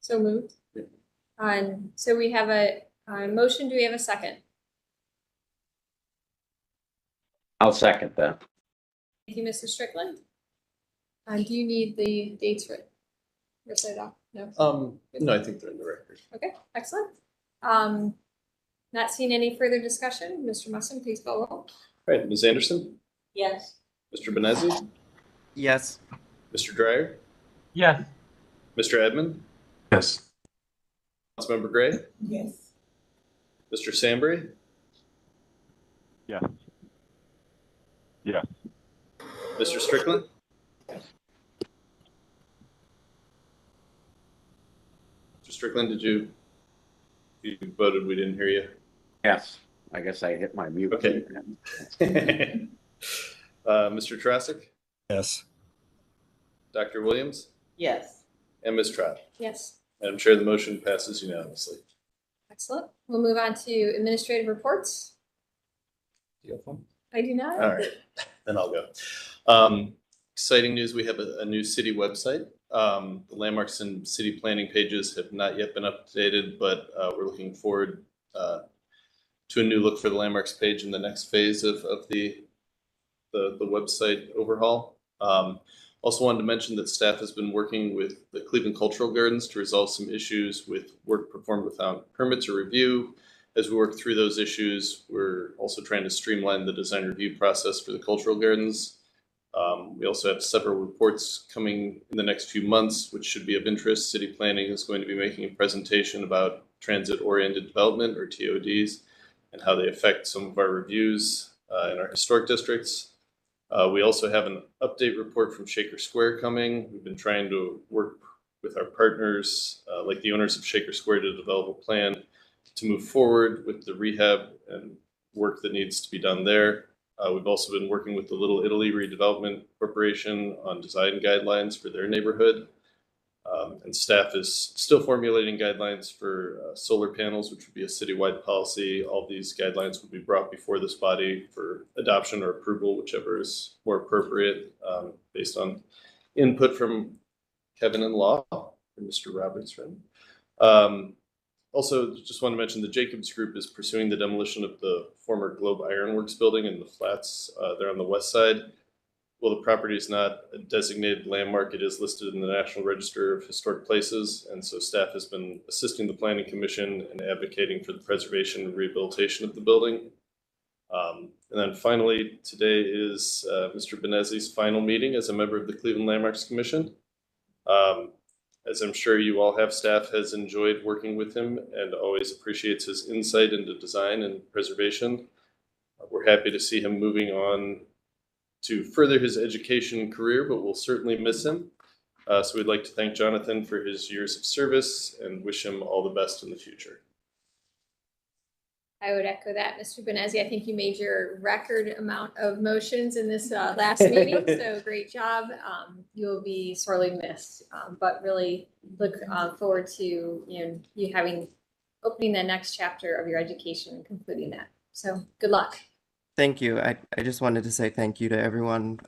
[SPEAKER 3] So moved. So we have a motion. Do we have a second?
[SPEAKER 9] I'll second that.
[SPEAKER 3] Thank you, Mr. Strickland. Do you need the dates for it off? No.
[SPEAKER 4] No, I think they're in the record.
[SPEAKER 3] Okay, excellent. Not seeing any further discussion. Mr. Musson, please call roll.
[SPEAKER 4] All right, Ms. Anderson?
[SPEAKER 14] Yes.
[SPEAKER 4] Mr. Benezzi?
[SPEAKER 15] Yes.
[SPEAKER 4] Mr. Dreyer?
[SPEAKER 12] Yes.
[SPEAKER 4] Mr. Edmond?
[SPEAKER 6] Yes.
[SPEAKER 4] Councilmember Gray?
[SPEAKER 14] Yes.
[SPEAKER 4] Mr. Sambry?
[SPEAKER 11] Yes. Yes.
[SPEAKER 4] Mr. Strickland? Mr. Strickland, you voted, we didn't hear you?
[SPEAKER 9] Yes. I guess I hit my mute.
[SPEAKER 4] Okay.
[SPEAKER 9] button.
[SPEAKER 4] Mr. Trasick?
[SPEAKER 11] Yes.
[SPEAKER 4] Dr. Williams?
[SPEAKER 18] Yes.
[SPEAKER 4] And Ms. Trott?
[SPEAKER 3] Yes,
[SPEAKER 4] Madam Chair, the motion passes unanimously.
[SPEAKER 3] excellent. We'll move on to administrative reports.
[SPEAKER 4] Do you have one?
[SPEAKER 3] I do not.
[SPEAKER 4] All right, then I'll go. Exciting news, we have a new city website. The landmarks and city planning pages have not yet been updated, but we're looking forward to a new look for the landmarks page in the next phase of the website overhaul. Also wanted to mention that staff has been working with the Cleveland Cultural Gardens to resolve some issues with work performed without permits or review. As we work through those issues, we're also trying to streamline the design review process for the cultural gardens. We also have several reports coming in the next few months, which should be of interest. City Planning is going to be making a presentation about transit-oriented development, or TODs, and how they affect some of our reviews in our historic districts. We also have an update report from Shaker Square coming. We've been trying to work with our partners, like the owners of Shaker Square, to develop a plan to move forward with the rehab and work that needs to be done there. We've also been working with the Little Italy Redevelopment Corporation on design guidelines for their neighborhood. And staff is still formulating guidelines for solar panels, which would be a citywide policy. All these guidelines will be brought before this body for adoption or approval, whichever is more appropriate, based on input from Kevin and Law, and Mr. Roberts. Also, just want to mention the Jacobs Group is pursuing the demolition of the former Globe Ironworks building in the flats there on the west side. While the property is not a designated landmark, it is listed in the National Register of Historic Places, and so staff has been assisting the Planning Commission and advocating for the preservation and rehabilitation of the building. And then finally, today is Mr. Benezzi's final meeting as a member of the Cleveland Landmarks Commission. As I'm sure you all have, staff has enjoyed working with him and always appreciates his insight into design and preservation. We're happy to see him moving on to further his education career, but we'll certainly miss him. So we'd like to thank Jonathan for his years of service and wish him all the best in the future.
[SPEAKER 3] I would echo that, Mr. Benezzi. I think you made your record amount of motions in this last meeting, so great job. You'll be sorely missed, but really look forward to you opening the next chapter of your education and concluding that. So good luck.
[SPEAKER 15] Thank you. I just wanted to say thank you to everyone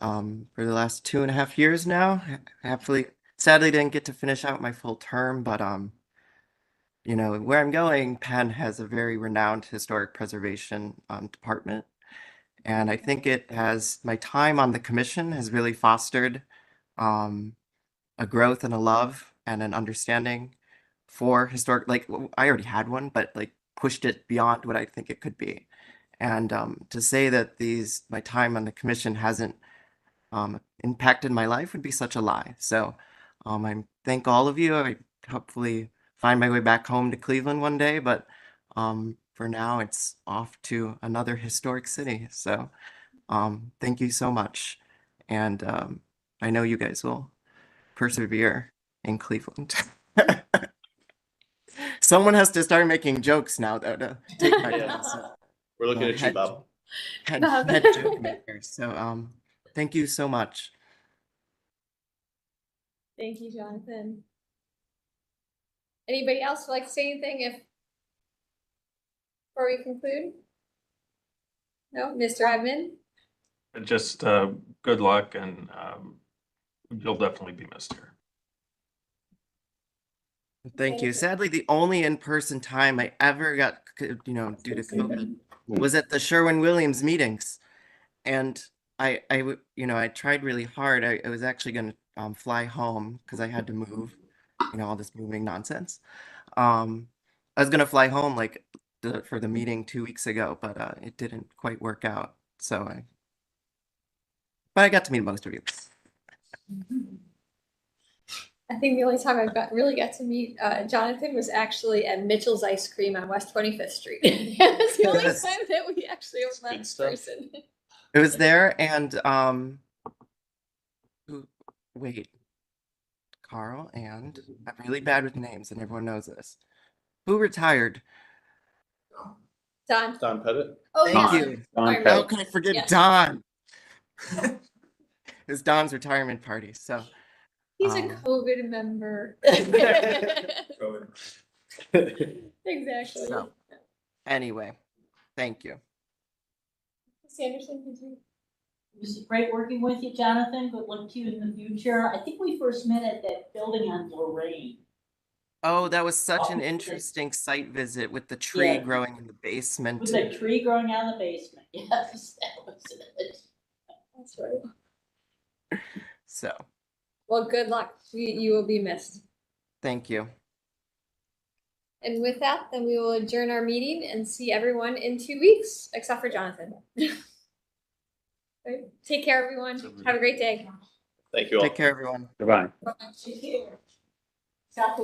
[SPEAKER 15] for the last 2.5 years now. Sadly didn't get to finish out my full term, but where I'm going, Penn has a very renowned historic preservation department. And I think my time on the commission has really fostered a growth and a love and an understanding for historic, like I already had one, but like pushed it beyond what I think it could be. And to say that my time on the commission hasn't impacted my life would be such a lie. So I thank all of you. I hopefully find my way back home to Cleveland one day, but for now it's off to another historic city. So thank you so much. And I know you guys will persevere in Cleveland. Someone has to start making jokes now, though, to take my place.
[SPEAKER 4] We're looking at you, Bob.
[SPEAKER 15] Head joke maker. So thank you so much.
[SPEAKER 3] Thank you, Jonathan. Anybody else would like to say anything before we conclude? No, Mr. Edmond?
[SPEAKER 6] Just good luck, and you'll definitely be missed here.
[SPEAKER 15] Thank you. Sadly, the only in-person time I ever got, due to COVID, was at the Sherwin-Williams meetings. And I tried really hard. I was actually going to fly home because I had to move, all this moving nonsense. I was going to fly home for the meeting 2 weeks ago, but it didn't quite work out. But I got to meet most of you.
[SPEAKER 3] I think the only time I really got to meet Jonathan was actually at Mitchell's Ice Cream on West 25th Street. That's the only
[SPEAKER 15] Yes.
[SPEAKER 3] time that we actually met in person.
[SPEAKER 15] It was there, and Carl, and I'm really bad with names, and everyone knows this. Who retired?
[SPEAKER 3] Don.
[SPEAKER 4] Don Pettit.
[SPEAKER 3] Oh,
[SPEAKER 15] Thank
[SPEAKER 3] yes.
[SPEAKER 15] you.
[SPEAKER 3] Sorry,
[SPEAKER 15] How
[SPEAKER 3] right.
[SPEAKER 15] can I forget
[SPEAKER 3] Yes.
[SPEAKER 15] Don? It was Don's retirement party, so.
[SPEAKER 3] He's a COVID member. Exactly.
[SPEAKER 15] So, anyway, thank you.
[SPEAKER 3] Sanderson, did you?
[SPEAKER 14] It was great working with you, Jonathan. Good luck to you in the future. I think we first met at that building on Lorraine.
[SPEAKER 15] Oh, that was such an
[SPEAKER 14] Oh,
[SPEAKER 15] interesting site visit with the tree
[SPEAKER 14] Yeah.
[SPEAKER 15] growing in the basement.
[SPEAKER 14] With a tree growing out of the basement. Yes, that was it.
[SPEAKER 3] That's right.
[SPEAKER 15] So,
[SPEAKER 3] Well, good luck. You will be missed.
[SPEAKER 15] thank you.
[SPEAKER 3] And with that, then we will adjourn our meeting and see everyone in 2 weeks, except for Jonathan. Right. Take care, everyone. Have a great day.
[SPEAKER 4] Thank you all.
[SPEAKER 15] Take care, everyone.
[SPEAKER 9] Goodbye.
[SPEAKER 14] Take care. Stop